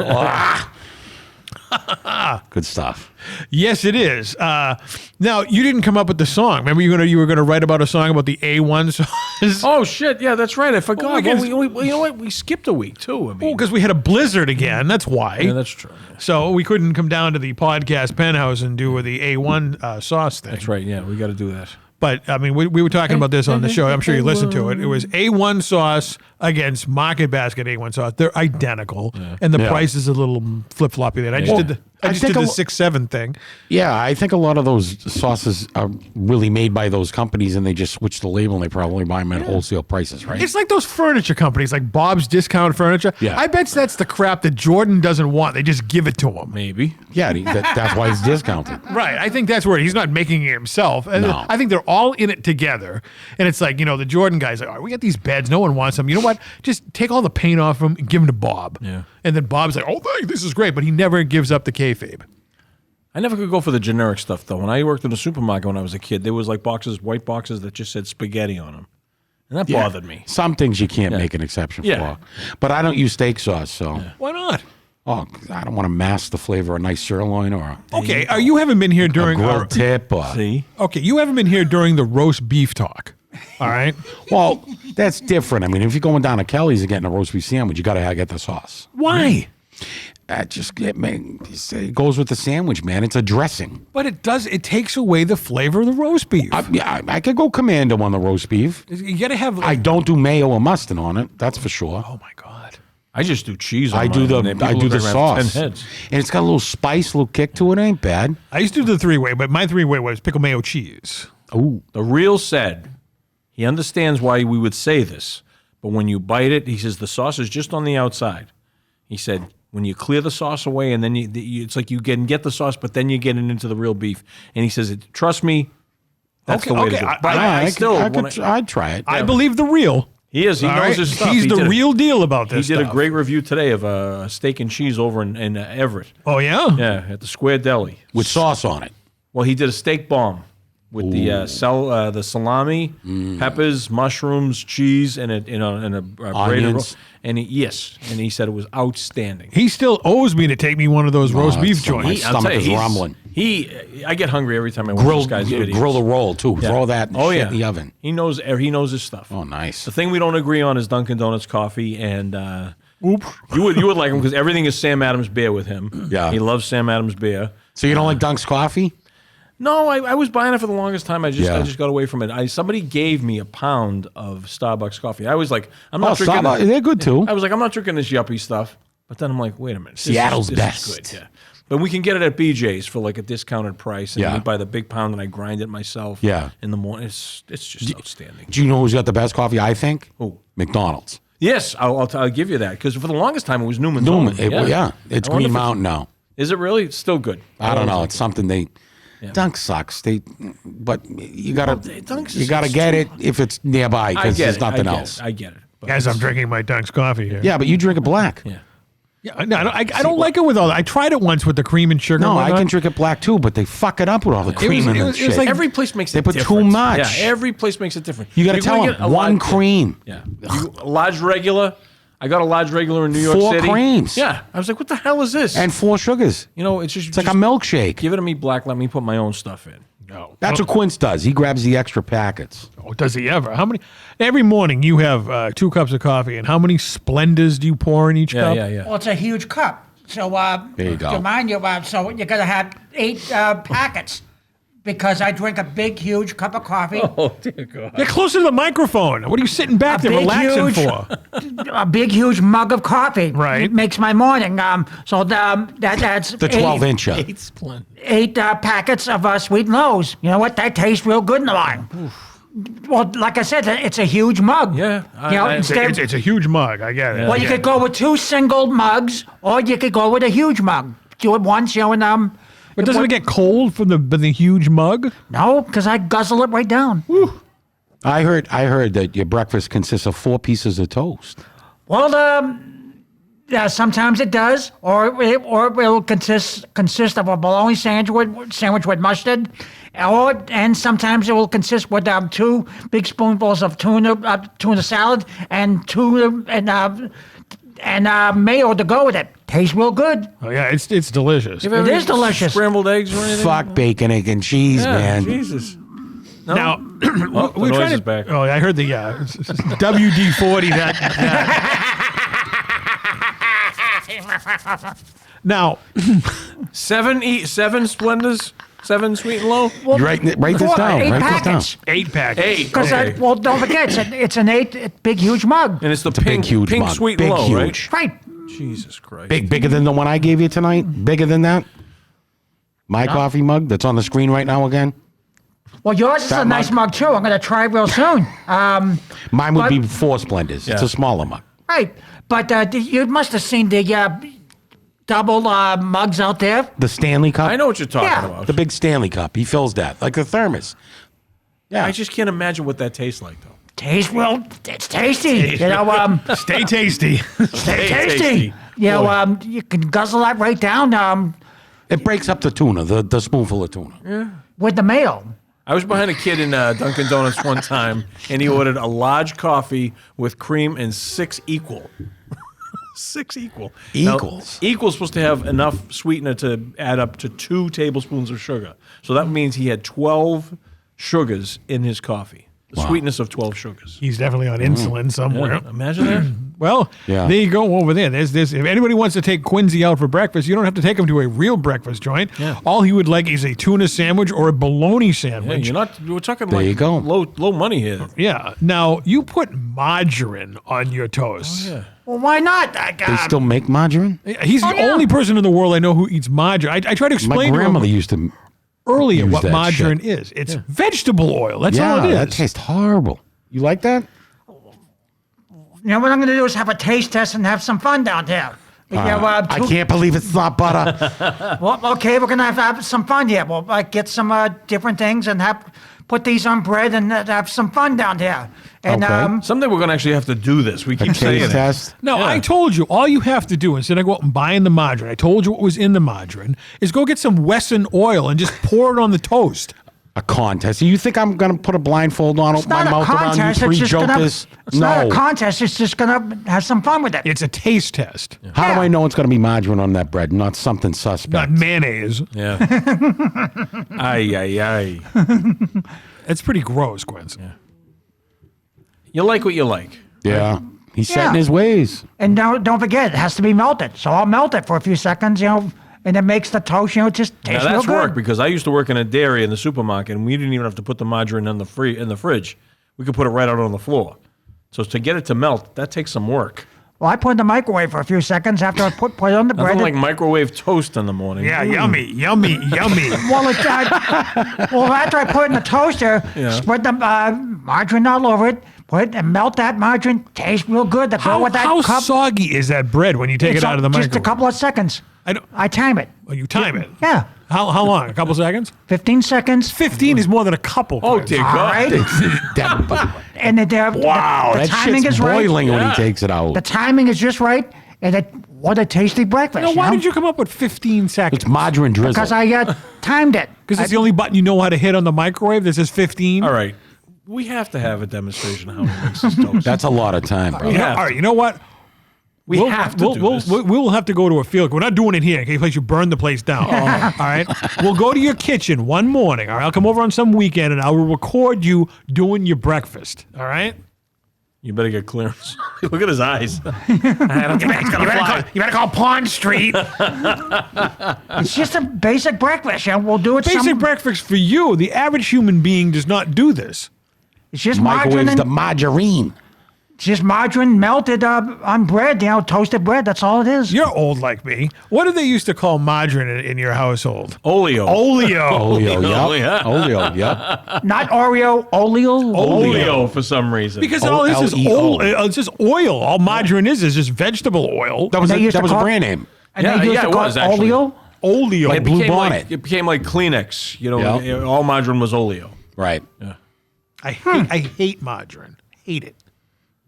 Good stuff. yes, it is. Now you didn't come up with the song. Remember, you were gonna write about a song about the A1 songs. Oh, shit. Yeah, that's right. I forgot. Well, because- Well, you know what? We skipped a week, too. I mean, because we had a blizzard again. That's why. yeah, that's true. Yeah. So we couldn't come down to the podcast penthouse and do the A1 sauce thing. That's right. Yeah, we got to do that. But, I mean, we were talking about this on the show. I'm sure you listened to it. It was A1 sauce against Market Basket A1 sauce. They're identical. And the Yeah. price is a little flip-floppy there. I just did the I just did the 6-7 thing. Yeah, I think a lot of those sauces are really made by those companies, and they just switch the label, and they probably buy them at wholesale prices, right? It's like those furniture companies, like Bob's Discount Furniture. Yeah. I bet that's the crap that Jordan doesn't want. They just give it to him. Maybe. Yeah, that's why it's discounted. Right. I think that's where he's not making it himself. And No. I think they're all in it together. And it's like, the Jordan guy's like, all right, we got these beds. No one wants them. You know what? Just take all the paint off them and give them to Bob. Yeah. And then Bob's like, oh, this is great. But he never gives up the kayfabe. I never could go for the generic stuff, though. When I worked in a supermarket when I was a kid, there was like white boxes that just said spaghetti on them. And that bothered me. Some things you can't make an exception for. But I don't use steak sauce, so. Yeah. Why not? Oh, I don't want to mask the flavor of a nice sirloin or Okay, you haven't been here during a grilled tip. Or, See? Okay, you haven't been here during the roast beef talk. All right? well, that's different. I mean, if you're going down to Kelly's and getting a roast beef sandwich, you got to get the sauce. Why? It goes with the sandwich, man. It's a dressing. But it takes away the flavor of the roast beef. I could go commando on the roast beef. You got to have. I don't do mayo or mustard on it. That's for sure. Oh my God! I just do cheese on I do mine, and the people look like I have sauce, 10 heads. and it's got a little spice, a little kick to it. Ain't bad. I used to do the 3-way, but my 3-way was pickle mayo cheese. Ooh, The real said, he understands why we would say this, but when you bite it, he says the sauce is just on the outside. He said, when you clear the sauce away, and then it's like you can get the sauce, but then you get it into the real beef. And he says, trust me, that's the way to do it. But I'd try it. I believe the real. He is. He All knows right? his stuff. He's He the did a- real deal about this. He did a stuff. great review today of a steak and cheese over in Everett. Oh yeah. Yeah, at the Square Deli. with sauce on it. Well, he did a steak bomb with the salami, peppers, mushrooms, cheese, and a braided Onions. roll. And he said it was outstanding. He still owes me to take me one of those roast beef it's so joints. nice. Stomach is rumbling. I get hungry every time I watch this guy's videos. Grill the roll too. Yeah. Throw that shit in the oven. He knows his stuff. Oh, nice. The thing we don't agree on is Dunkin' Donuts coffee, and you would like him because everything is Sam Adams beer with him. Yeah. He loves Sam Adams beer. So you don't like Dunk's coffee? No, I was buying it for the longest time. I Yeah. just got away from it. Somebody gave me a pound of Starbucks coffee. I was like, I'm not drinking. Starbucks, they're good too. I was like, I'm not drinking this yuppie stuff. But then I'm like, wait a minute. Seattle's this best. is good. Yeah. But we can get it at BJ's for like a discounted price. And Yeah. we buy the big pound and I grind it myself. Yeah. In the morning. It's just outstanding. Do you know who's got the best coffee? I think. Who? McDonald's. Yes, I'll give you that because for the longest time it was Newman's. Newman. Own. Yeah. It's I wonder Green if Mountain now. Is it really? It's still good. I don't know. Like It's something they. Dunk sucks. But you gotta Dunk's you is gotta get it if it's nearby I because get there's it. nothing I get else. It. I get it. But As I'm drinking my Dunk's coffee here. Yeah, but you drink it black. Yeah. Yeah, no, I don't like it with all that. I tried it once with the cream and sugar. No, and I whatnot. can drink it black too, but they fuck it up with all the cream and it the was shit. like- Every place makes They it put too different. much. Yeah, every place makes it different. You got to You're tell gonna them get a one large- cream. Yeah. A large regular. I got a large regular in New York 4 City. creams. Yeah. I was like, what the hell is this? And 4 sugars. it's just It's like a milkshake. give it to me black. Let me put my own stuff in. No. That's what Quince does. He grabs the extra packets. Oh, does he ever? How many? Every morning you have 2 cups of coffee, and how many Splendas do you pour in each Yeah, cup? yeah. Well, it's a huge cup. So There you go. to remind you, so you're gonna have 8 packets because I drink a big, huge cup of coffee. Oh dear God. Get closer to the microphone. What are you sitting back there big, relaxing huge- for? A big, huge mug of coffee. Right. It makes my morning. So that's The 12-incher. It's plenty. 8 packets of sweet loaves. You know what? That tastes real good in the morning. Well, like I said, it's a huge mug. Yeah, It's a huge mug. I get it. Well, you could go with 2 single mugs, or you could go with a huge mug. Do it once, and But doesn't it get cold from the huge mug? no, because I guzzle it right down. I heard that your breakfast consists of 4 pieces of toast. Well, yeah, sometimes it does, or it will consist of a bologna sandwich with mustard, and sometimes it will consist with 2 big spoonfuls of tuna salad and mayo to go with it. Tastes real good. Oh yeah, it's delicious. You ever It is eat delicious. Scrambled eggs or anything? Fuck bacon, egg, and cheese, Yeah, man. Jesus. No? Now Oh, the we're noise trying is to. back. Oh, I heard the WD-40. Now, 7 Splendors, 7 sweet and low. You write this down. 8 Write packets. this down. 8 packets. 8. Because Okay. don't forget, it's an 8 big huge mug. And it's the It's a big, pink, huge pink mug. sweet Big, and low, huge. right? Right. Jesus Christ. Bigger than the one I gave you tonight? Bigger than that? My coffee mug that's on the screen right now again. Well, yours is That a nice mug too. I'm going to try real soon. Mine would be 4 Splendors. It's a smaller mug. Right, but you must have seen the double mugs out there. The Stanley Cup. I know what you're talking Yeah. about. The big Stanley Cup. He fills that like a thermos. Yeah. I just can't imagine what that tastes like, though. Taste well, it's tasty. You know, Stay tasty. stay tasty. You know, you can guzzle that right down It breaks up the tuna, the spoonful of tuna. with the mayo. I was behind a kid in Dunkin' Donuts one time, and he ordered a large coffee with cream and 6 equal. 6 equal. Equals. Now, equal's supposed to have enough sweetener to add up to 2 tablespoons of sugar. So that means he had 12 sugars in his coffee. The sweetness of 12 sugars. He's definitely on insulin somewhere. Yeah, imagine that. Well, Yeah. there you go over there. There's this. If anybody wants to take Quincy out for breakfast, you don't have to take him to a real breakfast joint. Yeah. All he would like is a tuna sandwich or a bologna Yeah, sandwich. we're talking There like you go. low money here. Yeah. Now, you put margarine on your toast. Yeah. Well, why not? They still make margarine? He's the only person in the world I know who eats margarine. I try to My explain to grandmother him used to. earlier use what that margarine is. It's vegetable oil. That's all it is. that tastes horrible. You like that? You know what I'm going to do is have a taste test and have some fun down there. I can't believe it's not butter. Well, okay, we're going to have some fun here. We'll get some different things and put these on bread and have some fun down here. And Okay. Someday we're going to actually have to do this. We keep saying Taste it. test. No, Yeah. I told you, all you have to do, instead of go out and buying the margarine, I told you what was in the margarine, is go get some Wesson oil and just pour it on the toast. A contest. You think I'm going to put a blindfold on, open my not a mouth around you, contest. It's three just gonna. jokers? It's not a No. contest. It's just going to have some fun with it. It's a taste test, How do I know it's going to be margarine on that bread, not something suspect? not mayonnaise. Yeah. Ay. It's pretty gross, Quincy. You like what you like. Yeah. He's set in Yeah. his ways. And don't forget, it has to be melted. So I'll melt it for a few seconds, and it makes the toast, just Now taste real that's good. work because I used to work in a dairy in the supermarket, and we didn't even have to put the margarine in the fridge. We could put it right out on the floor. So to get it to melt, that takes some work. Well, I put it in the microwave for a few seconds after I put it on the bread. Nothing like microwave toast in the morning. Yeah, yummy, yummy, yummy. Well, after I put it in the toaster, spread the margarine all over it, put it and melt that margarine. Tastes real good. The girl with that How cup. soggy is that bread when you take it's it out of the microwave? just a couple of seconds. I time it. Oh, you time it. Yeah, How long? A couple seconds? 15 seconds. 15 is more than a couple. Oh, Quincy. dear All God. right. And Wow, the that timing shit's is right. boiling when Yeah. he takes it out. The timing is just right. And what a tasty breakfast. Now, why did you come up with 15 seconds? It's margarine drizzle. Because I timed it. Because it's the only button you know how to hit on the microwave that says 15. All right. We have to have a demonstration of how he makes his toast. That's a lot of time, bro. You know- have all right, you know what? we have to do this. We'll have to go to a field. We're not doing it here in case you burn the place down. All right? We'll go to your kitchen one morning. All right? I'll come over on some weekend and I will record you doing your breakfast. All right? You better get clearance. Look at his eyes. I don't think it's gonna fly. You better call Pond Street. It's just a basic breakfast. We'll do it Basic breakfast for you. The average human being does not do this. It's just margarine. Microwaves the margarine. It's just margarine melted on bread, toasted bread. That's all it is. You're old like me. What did they used to call margarine in your household? Oleo. Oleo. Oleo, Oleo, yep. Oleo, yep. Not Oreo, oleo. Oleo for some reason. Because all this is O-L-E-O. oil. It's just oil. All margarine is just vegetable oil. That was they used a to call- brand name. And Yeah, they used yeah, to it call was, actually. oleo. Oleo. Like it Blue became Bonnet. like Kleenex. Yeah. All margarine was oleo. Right. I hate margarine. Hate it.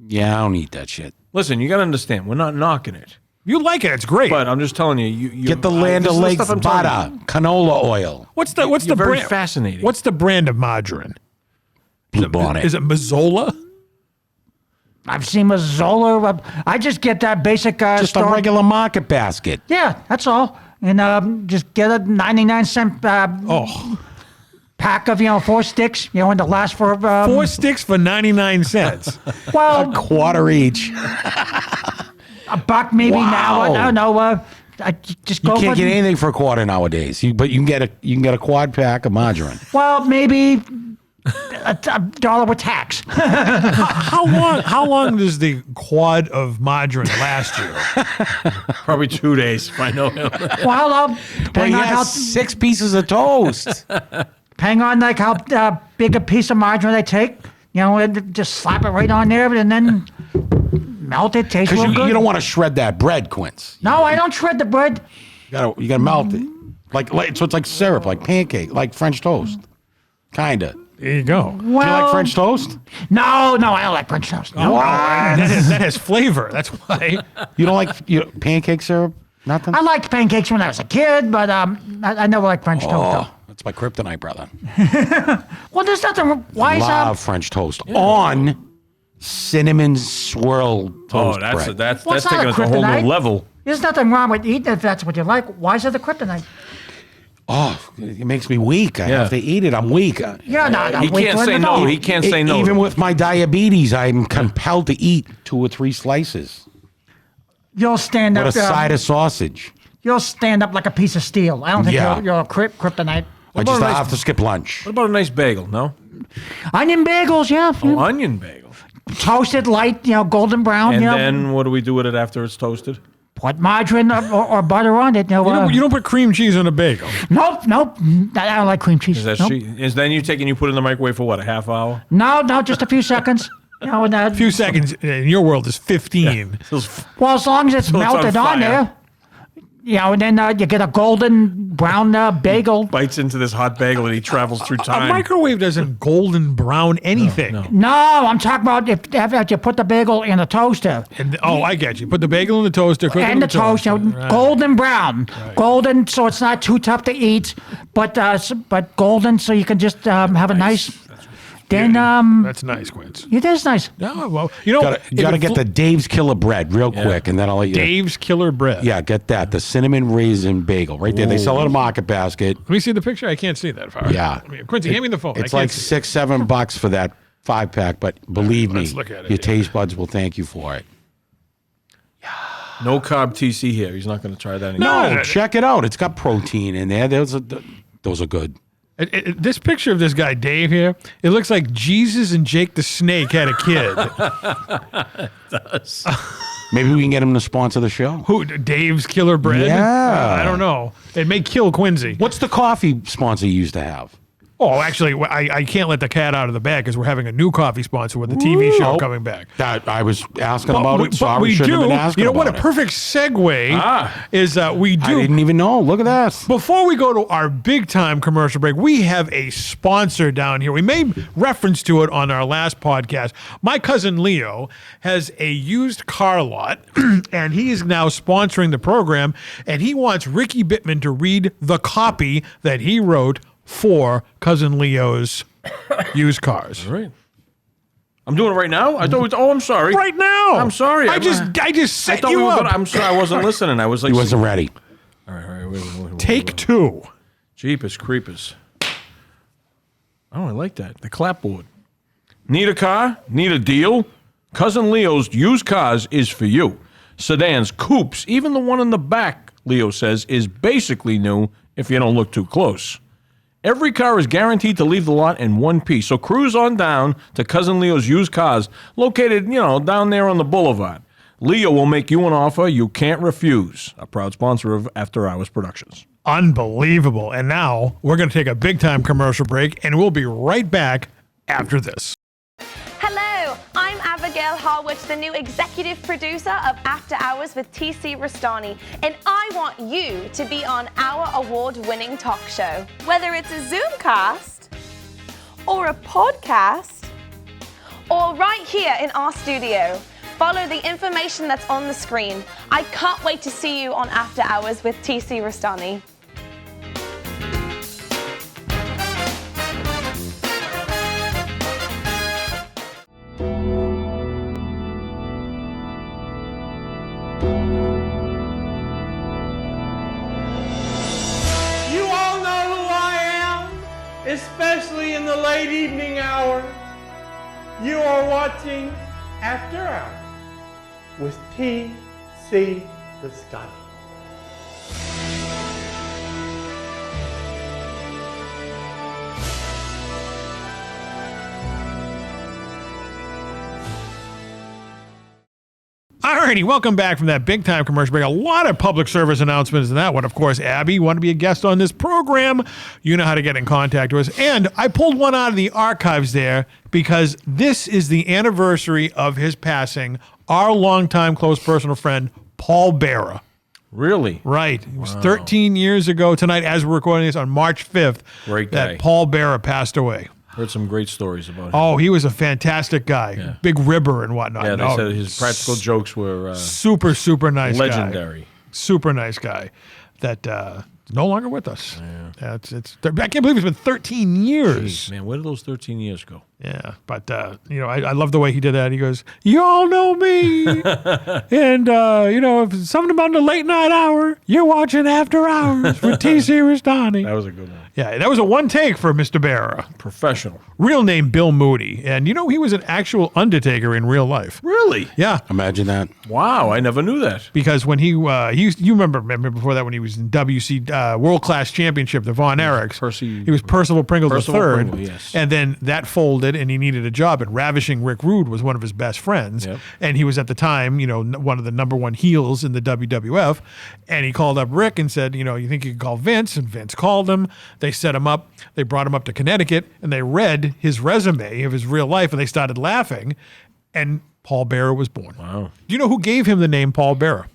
Yeah, I don't eat that shit. Listen, you got to understand, we're not knocking it. You like it. It's great. But I'm just telling you, you Get the Land this is the O'Lakes stuff I'm telling butter, you. canola oil, what's the You're very brand? fascinating. What's the brand of margarine? Blue Bonnet. Is it Mazzola? I've seen Mazzola. I just get that basic Just a store. regular market basket. Yeah, that's all. And just get a 99-cent pack of 4 sticks. And to last for 4 sticks for 99 cents. well Quarter each. a buck maybe now. Wow. I don't know. I just go You can't for get anything for a quarter nowadays. But you can get a quad pack of margarine. well maybe $1 with tax. How long does the quad of margarine last you? Probably 2 days if I know him. Well, Well, depending he on how, has 6 pieces of toast. depending on like how big a piece of margarine they take, and just slap it right on there and then melt it. Tastes Because real good. you don't want to shred that bread, Quince. No, I don't shred the bread. You gotta melt it. Like so it's like syrup, like pancake, like French toast. Kinda. There you go. Do you like French toast? No, I don't like French toast. No. That has flavor. That's why. You don't like pancake syrup? Nothing? I liked pancakes when I was a kid, but I never liked French toast. Though. Oh, that's my kryptonite, brother. Well, there's nothing. Why is Love French toast on cinnamon swirl Oh, toast that's bread. that's Well, it's that's not taking a it to a whole kryptonite. new level. There's nothing wrong with eating if that's what you like. Why is it the kryptonite? Oh, it makes me weak. I Yeah. have to eat it. I'm weak. You're not. He can't say no. He can't say no. Even with my diabetes, I'm compelled to eat 2 or 3 slices You'll stand with a up. side of sausage. You'll stand up like a piece of steel. I don't think Yeah. you're a kryptonite. I just have to skip lunch. What about a nice bagel? No, Onion bagels, yeah. onion bagel. Toasted light, golden brown. And then what do we do with it after it's toasted? Put margarine or butter on it. You don't put cream cheese on a bagel. Nope. I don't like cream cheese. Is that Nope. is then you take and you put it in the microwave for what, a half hour? No, just a few seconds. A few seconds in your world is 15. Well, as long as it's So it's on melted on fire. there. And then you get a golden brown bagel. Bites into this hot bagel and he travels through A time. microwave doesn't golden brown anything. No, I'm talking about if you put the bagel in the toaster. I get you. Put the bagel in the toaster. Cook it in And the toaster, Right. golden brown, golden, so it's not too tough to eat, but golden, so you can just have a nice. Then That's nice, Quince. it is nice. No, well, Gotta get the Dave's Killer Bread real quick, and then I'll let you. Dave's Killer Bread. Yeah, get that. The cinnamon raisin bagel right there. They sell it at Market Basket. Let me see the picture. I can't see that far. Yeah. Quincy, hand me the phone. It's like $6-7 for that 5-pack, but believe me, let's look at it, your yeah. taste buds will thank you for it. No carb TC here. He's not going to try that anymore. No, check it out. It's got protein in there. Those are good. This picture of this guy, Dave, here, it looks like Jesus and Jake the Snake had a kid. It does. Maybe we can get him to sponsor the show. Who? Dave's Killer Bread? Yeah. I don't know. It may kill Quincy. What's the coffee sponsor you used to have? Oh, actually, I can't let the cat out of the bag because we're having a new coffee sponsor with the TV show Oh, coming back. That I was asking about it. Sorry, we shouldn't do. have been asking You know about what? A it. perfect segue is we I do. didn't even know. Look at that. Before we go to our big time commercial break, we have a sponsor down here. We made reference to it on our last podcast. My cousin Leo has a used car lot, and he is now sponsoring the program, and he wants Ricky Bittman to read the copy that he wrote for cousin Leo's used cars. All right. I'm doing it right now? I thought it was, I'm sorry. Right now. I'm sorry. I just I set thought you we were up. gonna, I'm sorry. I wasn't listening. I was like, He wasn't ready. All right. Wait. Take 2. Jeepers creepers. Oh, I like that. The clapboard. Need a car? Need a deal? Cousin Leo's used cars is for you. Sedans, coupes, even the one in the back, Leo says, is basically new if you don't look too close. Every car is guaranteed to leave the lot in one piece, so cruise on down to Cousin Leo's used cars, located, down there on the boulevard. Leo will make you an offer you can't refuse. A proud sponsor of After Hours Productions. Unbelievable. And now we're going to take a big time commercial break, and we'll be right back after this. Hello, I'm Abigail Harwich, the new executive producer of After Hours with TC Restani, and I want you to be on our award-winning talk show. Whether it's a Zoomcast, or a podcast, or right here in our studio, follow the information that's on the screen. I can't wait to see you on After Hours with TC Restani. You all know who I am, especially in the late evening hour. You are watching After Hours with TC Restani. righty, welcome back from that big time commercial break. A lot of public service announcements in that one. Of course, Abby, you want to be a guest on this program, you know how to get in contact with us. And I pulled one out of the archives there because this is the anniversary of his passing, our longtime close personal friend, Paul Bearer. Really? Right. It was 13 years ago tonight, as we're recording this on March 5th, Great guy. that Paul Bearer passed away. Heard some great stories about him. Oh, he was a fantastic guy. Yeah. Big ribber and whatnot. Yeah, they said his practical jokes were super, super nice legendary. guy. Super nice guy that no longer with us. Yeah. I can't believe it's been 13 years. Jeez, man, where did those 13 years go? Yeah, but I love the way he did that. He goes, "You all know me," and if it's something about the late night hour, you're watching After Hours with TC Restani. That was a good one. Yeah, that was a one take for Mr. Bearer. Professional. Real name Bill Moody, and he was an actual undertaker in real life. Really? Yeah, Imagine that. Wow, I never knew that. because when you remember before that when he was in WC World Class Championship, the Von Erichs, he was Percival Pringle Percival III, Pringle, yes. and then that folded, and he needed a job. And Ravishing Rick Rude was one of his best friends, Yep. and he was at the time, one of the number one heels in the WWF. And he called up Rick and said, you think you could call Vince? And Vince called him. They set him up. They brought him up to Connecticut, and they read his resume of his real life, and they started laughing. And Paul Bearer was born. Wow. Do you know who gave him the name Paul Bearer?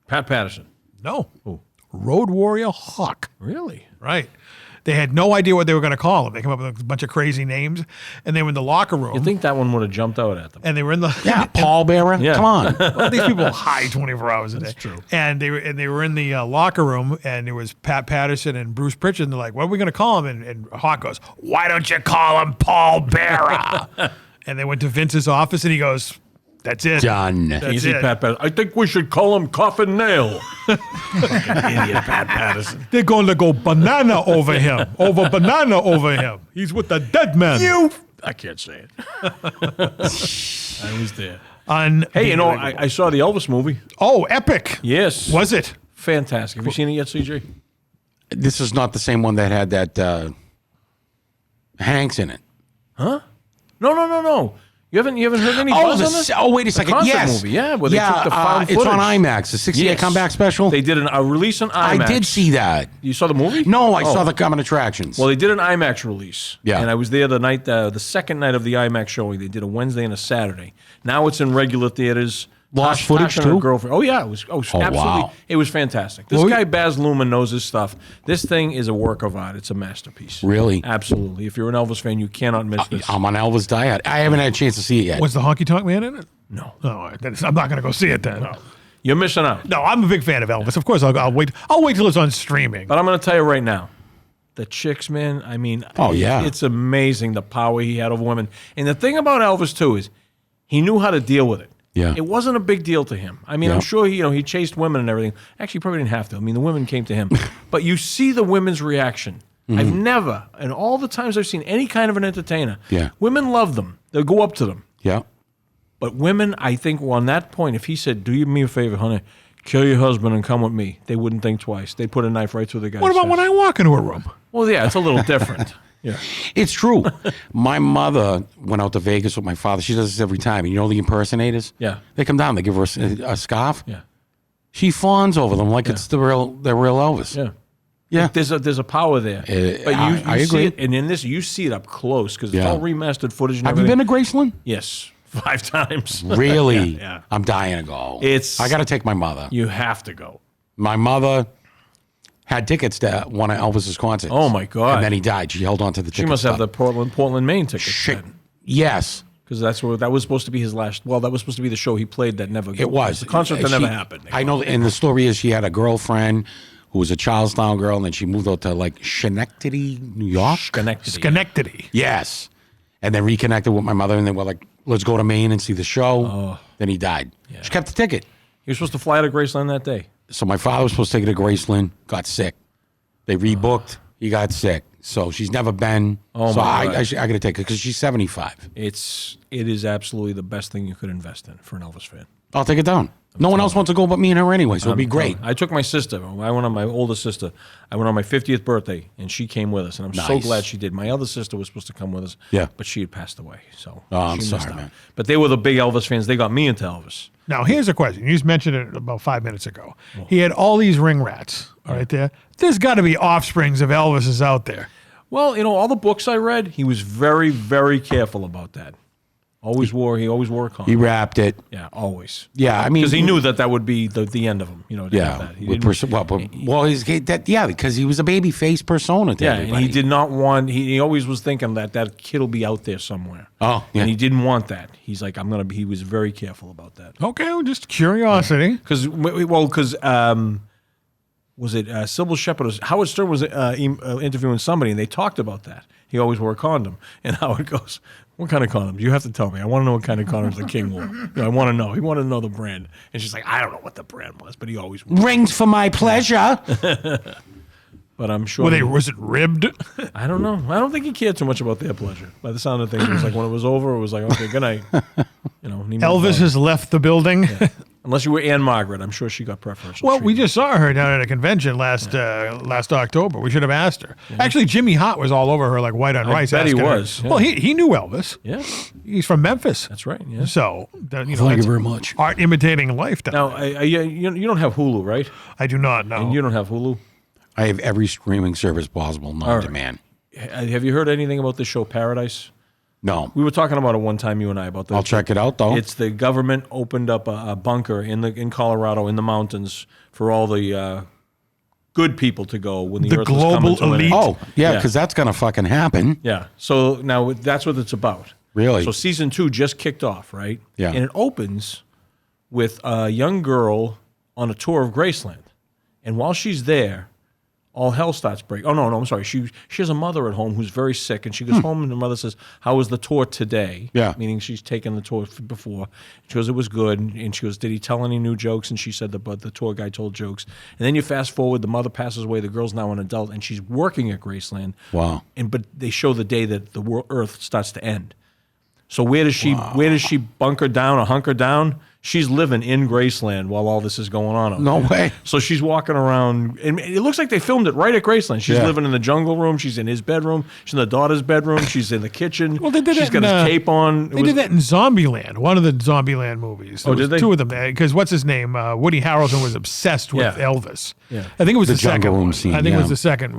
Pat Patterson. No. Who? Road Warrior Hawk. Really? Right. They had no idea what they were going to call him. They came up with a bunch of crazy names, and they were in the locker room. You think that one would have jumped out at them? and they were in the Paul Bearer? Yeah. Come on. well, these people hide 24 hours a day. That's true. And they were in the locker room, and it was Pat Patterson and Bruce Pritchard. And they're like, "What are we going to call him?" And Hawk goes, "Why don't you call him Paul Bearer?" And they went to Vince's office, and he goes, "That's it." Done. That's Easy, it. Pat Patterson. I think we should call him Coffin Nail. Fucking idiot, Pat Patterson. They're going to go banana over him. He's with the dead man. I can't say it. I was there. Hey, Hey, I saw the Elvis movie. Oh, epic. Yes. Was it? Fantastic. Have you seen it yet, CJ? This is not the same one that had that Hanks in it. No. You haven't heard any buzz on this? Wait a The second. concert Yes. movie, yeah, where they took the found it's on footage. IMAX, the 68 Yes. comeback special. They did a release on IMAX. I did see that. You saw the movie? No, I Oh. saw the common attractions. Well, they did an IMAX release. Yeah. And I was there the second night of the IMAX showing. They did a Wednesday and a Saturday. Now it's in regular theaters. Lost footage, and her too? girlfriend. Oh, yeah. It was absolutely. wow. It was fantastic. This guy, Baz Luhrmann, knows his stuff. This thing is a work of art. It's a masterpiece. Really? Absolutely. If you're an Elvis fan, you cannot miss this. I'm on Elvis diet. I haven't had a chance to see it yet. Was the Honky Tonk Man in it? No. No, all right, then I'm not going to go see it then. You're missing out. No, I'm a big fan of Elvis. Of course, I'll wait. I'll wait till it's on streaming. But I'm going to tell you right now, the chicks, man, I mean, Oh, yeah. it's amazing the power he had over women. And the thing about Elvis, too, is he knew how to deal with it. Yeah. It wasn't a big deal to him. I mean, Yeah. I'm sure he chased women and everything. Actually, he probably didn't have to. I mean, the women came to him. But you see the women's reaction. Mm-hmm. I've never, in all the times I've seen any kind of an entertainer, Yeah. women love them. They'll go up to them. Yeah. But women, I think, on that point, if he said, "Do you me a favor, honey, kill your husband and come with me," they wouldn't think twice. They'd put a knife right through the guy's What about chest. when I walk into a room? Well, yeah, it's a little different. Yeah. It's true. My mother went out to Vegas with my father. She does this every time. And you know the impersonators? Yeah. They come down. They give her a scarf. Yeah. She fawns over them like it's the real Elvis. Yeah. Yeah. There's a power there. But I see agree. it, and in this, you see it up close because it's Yeah. all remastered footage and Have you everything. been to Graceland? Yes. 5 times. Really? Yeah. I'm dying to go. It's- I got to take my mother. You have to go. My mother had tickets to one of Elvis's concerts. Oh, my God. And then he died. She held on to the tickets. She must have the Portland, Maine tickets. Shit. Yes. Because that was supposed to be his last. Well, that was supposed to be the show he played that never. It was. the concert that She- never happened. I know, and the story is she had a girlfriend who was a Charlestown girl, and then she moved out to like Schenectady, New York. Schenectady. Yes. And then reconnected with my mother, and they were like, let's go to Maine and see the show. Then he died. She kept the ticket. He was supposed to fly to Graceland that day. So my father was supposed to take her to Graceland, got sick. They rebooked. He got sick. So she's never been. Oh, so my I God. got to take her because she's 75. It is absolutely the best thing you could invest in for an Elvis fan. I'll take it down. No one else wants to go but me and her anyway, so it'll be great. I took my sister. I went on my older sister. I went on my 50th birthday, and she came with us, and I'm so Nice. glad she did. My other sister was supposed to come with us, Yeah. but she had passed away, so I'm she missed sorry, out. man. But they were the big Elvis fans. They got me into Elvis. Now, here's a question. You just mentioned it about 5 minutes ago. He had all these ring rats right there. There's got to be offsprings of Elvises out there. Well, all the books I read, he was very, very careful about that. He always wore a condom. He wrapped it. Yeah, always. Yeah, I mean, Because he knew that would be the end of him. To have Yeah, that. He with didn't- because he was a baby face persona to Yeah, everybody. and he did not want. He always was thinking that kid will be out there somewhere. Oh, yeah. And he didn't want that. He's like, He was very careful about that. Okay, well, just curiosity. Because was it Sybil Shepherd? Howard Stern was interviewing somebody, and they talked about that. He always wore a condom, and Howard goes, "What kind of condoms? You have to tell me. I want to know what kind of condoms the king wore. I want to know. He wanted to know the brand." And she's like, "I don't know what the brand was, but he always wore." Rings for my pleasure. But I'm sure. Was it ribbed? I don't know. I don't think he cared too much about their pleasure. By the sound of things, it was like when it was over, it was like, okay, good night. And he moved Elvis on. has left the building. Unless you were Anne Margaret, I'm sure she got preferential. Well, we treatment. just saw her down at a convention last October. We should have asked her. Actually, Jimmy Hott was all over her like white on rice. bet he asking her. was, yeah. Well, he knew Elvis. Yeah, He's from Memphis. that's right. Yeah. So, Thank that's you very much. art imitating life. Down Now, there. you don't have Hulu, right? I do not know. And you don't have Hulu. I have every streaming service possible, non demand. Have you heard anything about the show Paradise? No. We were talking about it one time, you and I, about the. I'll check it out, though. It's the government opened up a bunker in Colorado in the mountains for all the good people to go when the The Earth global was coming to an elite. end. Oh, yeah, Yeah. because that's going to fucking happen. Yeah. So now that's what it's about. Really? So season 2 just kicked off, right? Yeah. And it opens with a young girl on a tour of Graceland, and while she's there, all hell starts breaking. Oh, no, I'm sorry. She has a mother at home who's very sick, and she goes home, and the mother says, "How was the tour today?" Yeah. Meaning she's taken the tour before. She goes, "It was good." And she goes, "Did he tell any new jokes?" And she said, the tour guy told jokes. And then you fast forward, the mother passes away, the girl's now an adult, and she's working at Graceland. Wow. But they show the day that the Earth starts to end. So where does she bunker down or hunker down? She's living in Graceland while all this is going on. out No there. way. So she's walking around, and it looks like they filmed it right at Graceland. She's Yeah. living in the jungle room. She's in his bedroom. She's in the daughter's bedroom. She's in the kitchen. Well, they did She's that got in, his cape on. They did that in Zombieland, one of the Zombieland movies. There Oh, did was they? 2 of them. Because what's his name? Woody Harrelson was obsessed with Yeah. Elvis. Yeah. I think it was the, jungle second room one. scene, I think it yeah. was the second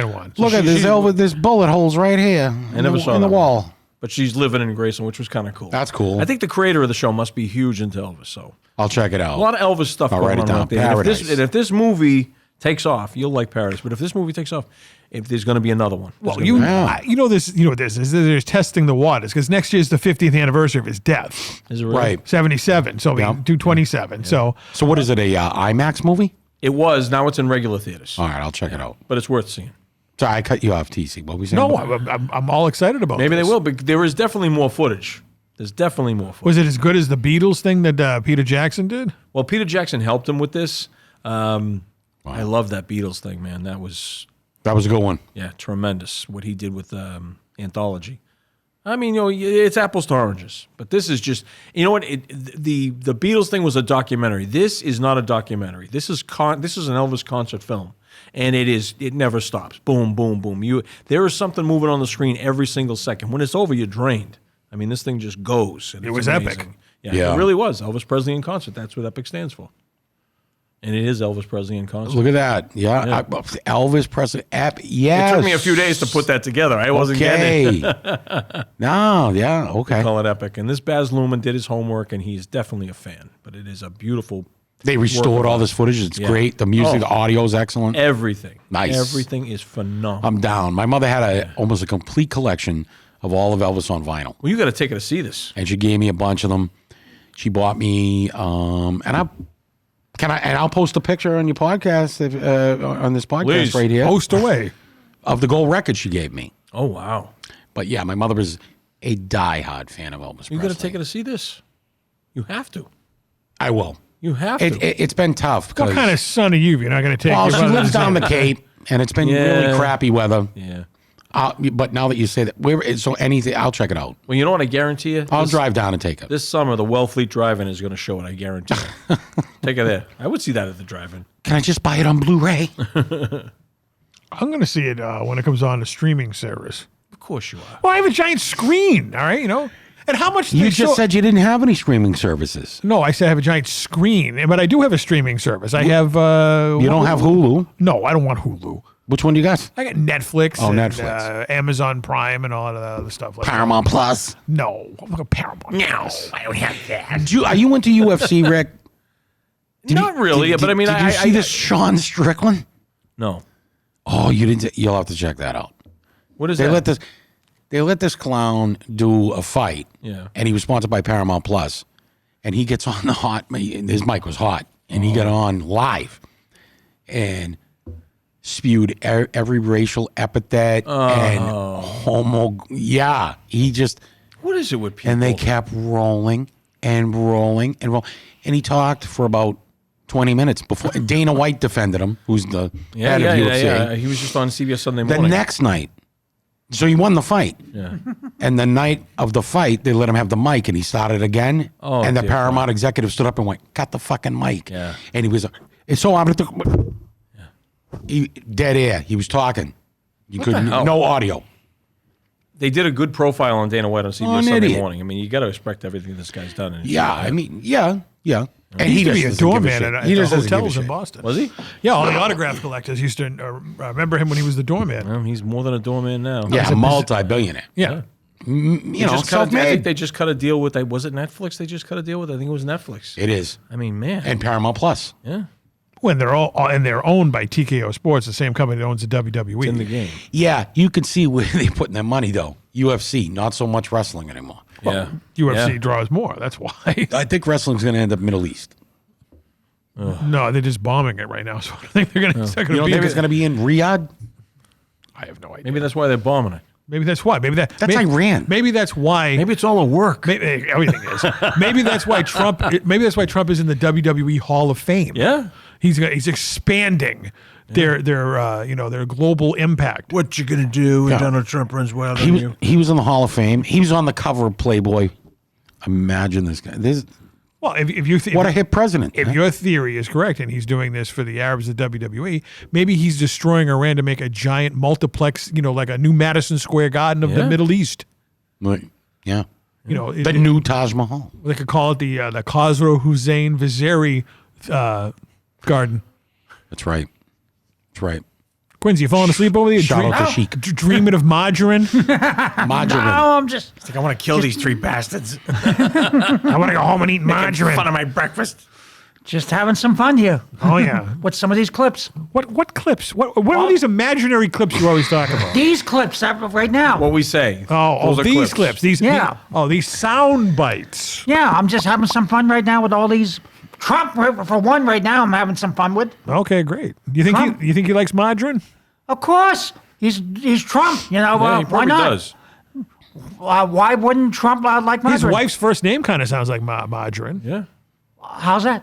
one. Look at this, there's bullet holes right here. I never saw in the that wall. But she's living in Graceland, which was kind of cool. That's cool. I think the creator of the show must be huge into Elvis. So I'll check it out. a lot of Elvis stuff I'll going write it on down. out there. Paradise. And if this movie takes off, you'll like Paradise. But if this movie takes off, if there's going to be another one. Well, There's gonna you be- know this. You know what this is. There's testing the waters because next year's the 50th anniversary of his death, Is it really? Right. 77. So we Yeah. do 27. So So what is it, a IMAX movie? It was. Now it's in regular theaters. All right, I'll check it out. But it's worth seeing. Sorry, I cut you off, TC. What were we saying? no, about- I'm all excited about. Maybe this. they will, but there is definitely more footage. There's definitely more footage. Was it as good as the Beatles thing that Peter Jackson did? Well, Peter Jackson helped him with this. I love that Beatles thing, man. That was, That was a good one. yeah, tremendous what he did with Anthology. I mean, it's apples to oranges, but this is just, you know what? The Beatles thing was a documentary. This is not a documentary. This is an Elvis concert film, and it never stops. Boom, boom, boom. There is something moving on the screen every single second. When it's over, you're drained. I mean, this thing just goes. And It it's was amazing. epic. Yeah, it really was. Elvis Presley in concert. That's what EPIC stands for. And it is Elvis Presley in concert. Look at that. Yeah. Elvis Presley. Yes. It took me a few days to put that together. I wasn't getting it. Okay. No, yeah, okay. Call it epic. And this Baz Luhrmann did his homework, and he's definitely a fan. But it is a beautiful They restored all this footage. It's Yeah. great. The music, the audio is excellent. everything. Nice. Everything is phenomenal. I'm down. My mother had almost a complete collection of all of Elvis on vinyl, Well, you got to take her to see this. and she gave me a bunch of them. She bought me, and I'll post a picture on your podcast on this podcast Please. right here Post away. of the gold record she gave me. Oh, wow. But yeah, my mother was a diehard fan of Elvis You Presley. got to take her to see this. You have to. I will. You have to. It's been tough. What 'cause- kind of son are you? If you're not going to take. Well, your she mother lives to down see the it? Cape, and it's been Yeah. really crappy weather. yeah. But now that you say that, so anything, I'll check it out. Well, you know what I guarantee you? I'll drive down and take it. This summer, the Wellfleet Drive-In is going to show it. I guarantee you. Take it there. I would see that at the drive-in. Can I just buy it on Blu-ray? I'm going to see it when it comes on the streaming service. Of course you are. Well, I have a giant screen, all right, And how much? You just said you didn't have any streaming services. No, I said I have a giant screen, but I do have a streaming service. I have. You don't have Hulu? No, I don't want Hulu. Which one do you got? I got Netflix. Oh, and, Netflix. Amazon Prime, and all of the other stuff like Paramount Plus. No, I'm like a Paramount. No, I don't have that. Are you into UFC, Rick? Not really, but I mean, did you see this Sean Strickland? No. Oh, you didn't. You'll have to check that out. What is They that? let this clown do a fight. Yeah. And he was sponsored by Paramount Plus, and he gets on the hot. His mic was hot, and he got on live, and spewed every racial epithet and homo. Yeah, he just. What is it with people? And they kept rolling and rolling and rolling, and he talked for about 20 minutes before Dana White defended him, who's the head of UFC. Yeah. He was just on CBS Sunday morning. The next night, so he won the fight. Yeah. And the night of the fight, they let him have the mic, and he started again. Oh, and the dear Paramount executive stood up and went, "Cut the fucking mic." Yeah. And he was, so I'm gonna. Dead air. He was talking. You couldn't. hell? No audio. They did a good profile on Dana White on CBS an Sunday idiot. morning. I mean, you got to respect everything this guy's done. And Yeah, I mean, yeah. And He used to be a just doesn't give doorman shit. at He the just doesn't give a hotels in shit. Boston. Was he? Yeah, all the autograph collectors used to remember him when he was the doorman. Well, he's more than a doorman now. Yeah, multi-billionaire. Yeah. You know, I think self-made. they just cut a deal with. Was it Netflix? They just cut a deal with. I think it was Netflix. It is. I mean, man. And Paramount Plus. Yeah. When they're and they're owned by TKO Sports, the same company that owns the WWE. It's in the game. Yeah, you can see where they're putting their money, though. UFC, not so much wrestling anymore. Yeah. UFC Yeah. draws more. That's why. I think wrestling's going to end up Middle East. No, they're just bombing it right now. So I think they're going to. You don't think it's going to be in Riyadh? I have no idea. Maybe that's why they're bombing it. Maybe that's why. That's maybe, Iran. Maybe that's why. Maybe it's all a work. Maybe, everything is. Maybe that's why Trump. Maybe that's why Trump is in the WWE Hall of Fame. Yeah. He's expanding their global impact. What you gonna do when Donald Trump runs wild on you? He was in the Hall of Fame. He was on the cover of Playboy. Imagine this guy. Well, if you What a hit president. If your theory is correct, and he's doing this for the Arabs of WWE, maybe he's destroying Iran to make a giant multiplex, like a new Madison Square Garden of the Middle East. Yeah. The The new Taj Mahal. they could call it the Khosrow Hussein Vizeri Garden. That's right. That's right. Quincy, you falling asleep over there? Shout out to Sheik. Dreaming of margarine? Margarine. Oh, I'm just. It's like I want to kill these three bastards. I want to go home and eat margarine. Fun of my breakfast. Just having some fun here Oh, yeah. with some of these clips. What clips? What are these imaginary clips you always talk about? These clips right now. What we say. Oh, Those are these clips. These sound bites. Yeah, I'm just having some fun right now with all these. Trump, for one, right now, I'm having some fun with. Okay, great. You think Trump. you think he likes margarine? Of course, he's Trump. Yeah, he why probably not? does. Why wouldn't Trump like His margarine? wife's first name kind of sounds like margarine. Yeah. How's that?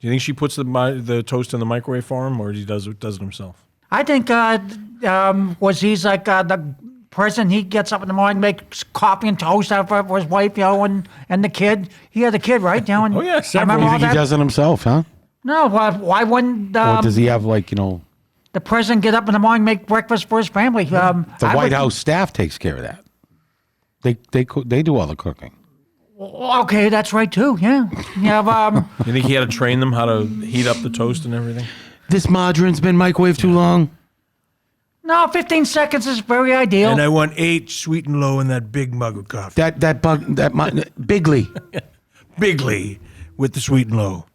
Do you think she puts the toast in the microwave for him, or he does it himself? I think he's like the person. He gets up in the morning, makes coffee and toast for his wife, and the kid. He had a kid, right? And Oh, yeah, I several. remember You all think he that. does it himself, huh? No, why wouldn't Or does he have the president get up in the morning, make breakfast for his family? the White House staff takes care of that? They do all the cooking. Okay, that's right too. Yeah, You think he had to train them how to heat up the toast and everything? This margarine's been microwaved too long. no, 15 seconds is very ideal. And I want 8 sweet and low in that big mug of coffee. Bigley. Bigly with the sweet and low.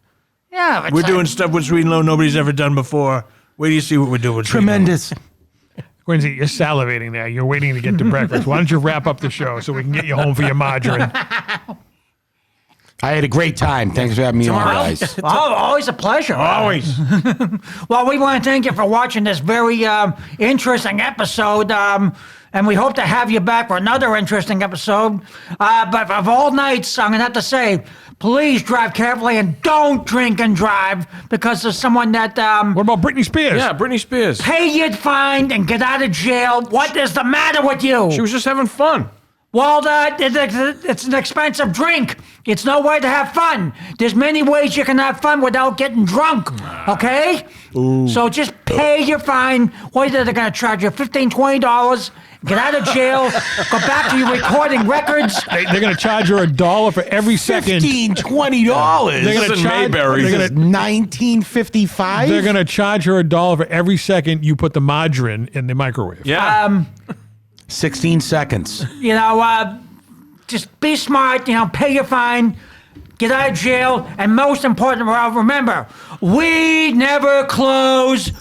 Yeah, it's We're like- doing stuff with sweet and low nobody's ever done before. Wait till you see what we're doing with sweet and low. Tremendous. Quincy, you're salivating there. You're waiting to get to breakfast. Why don't you wrap up the show so we can get you home for your margarine? I had a great time. Thanks for having me on, guys. Oh, always a pleasure. Always. Well, we want to thank you for watching this very interesting episode, and we hope to have you back for another interesting episode. But of all nights, I'm going to have to say, please drive carefully and don't drink and drive, because there's someone that What about Britney Spears? Yeah, Britney Spears. pay your fine and get out of jail. What is the matter with you? She was just having fun. Well, it's an expensive drink. It's no way to have fun. There's many ways you can have fun without getting drunk, okay? So just pay your fine. Whether they're going to charge you $15, $20, get out of jail, go back to your recording records. They're going to charge her $1 for every second. $15, $20. They're going to This is charge. Mayberry. They're This is gonna- 1955. They're going to charge her $1 for every second you put the margarine in the microwave. Yeah. 16 seconds. Just be smart, pay your fine, get out of jail, and most important, remember, we never close.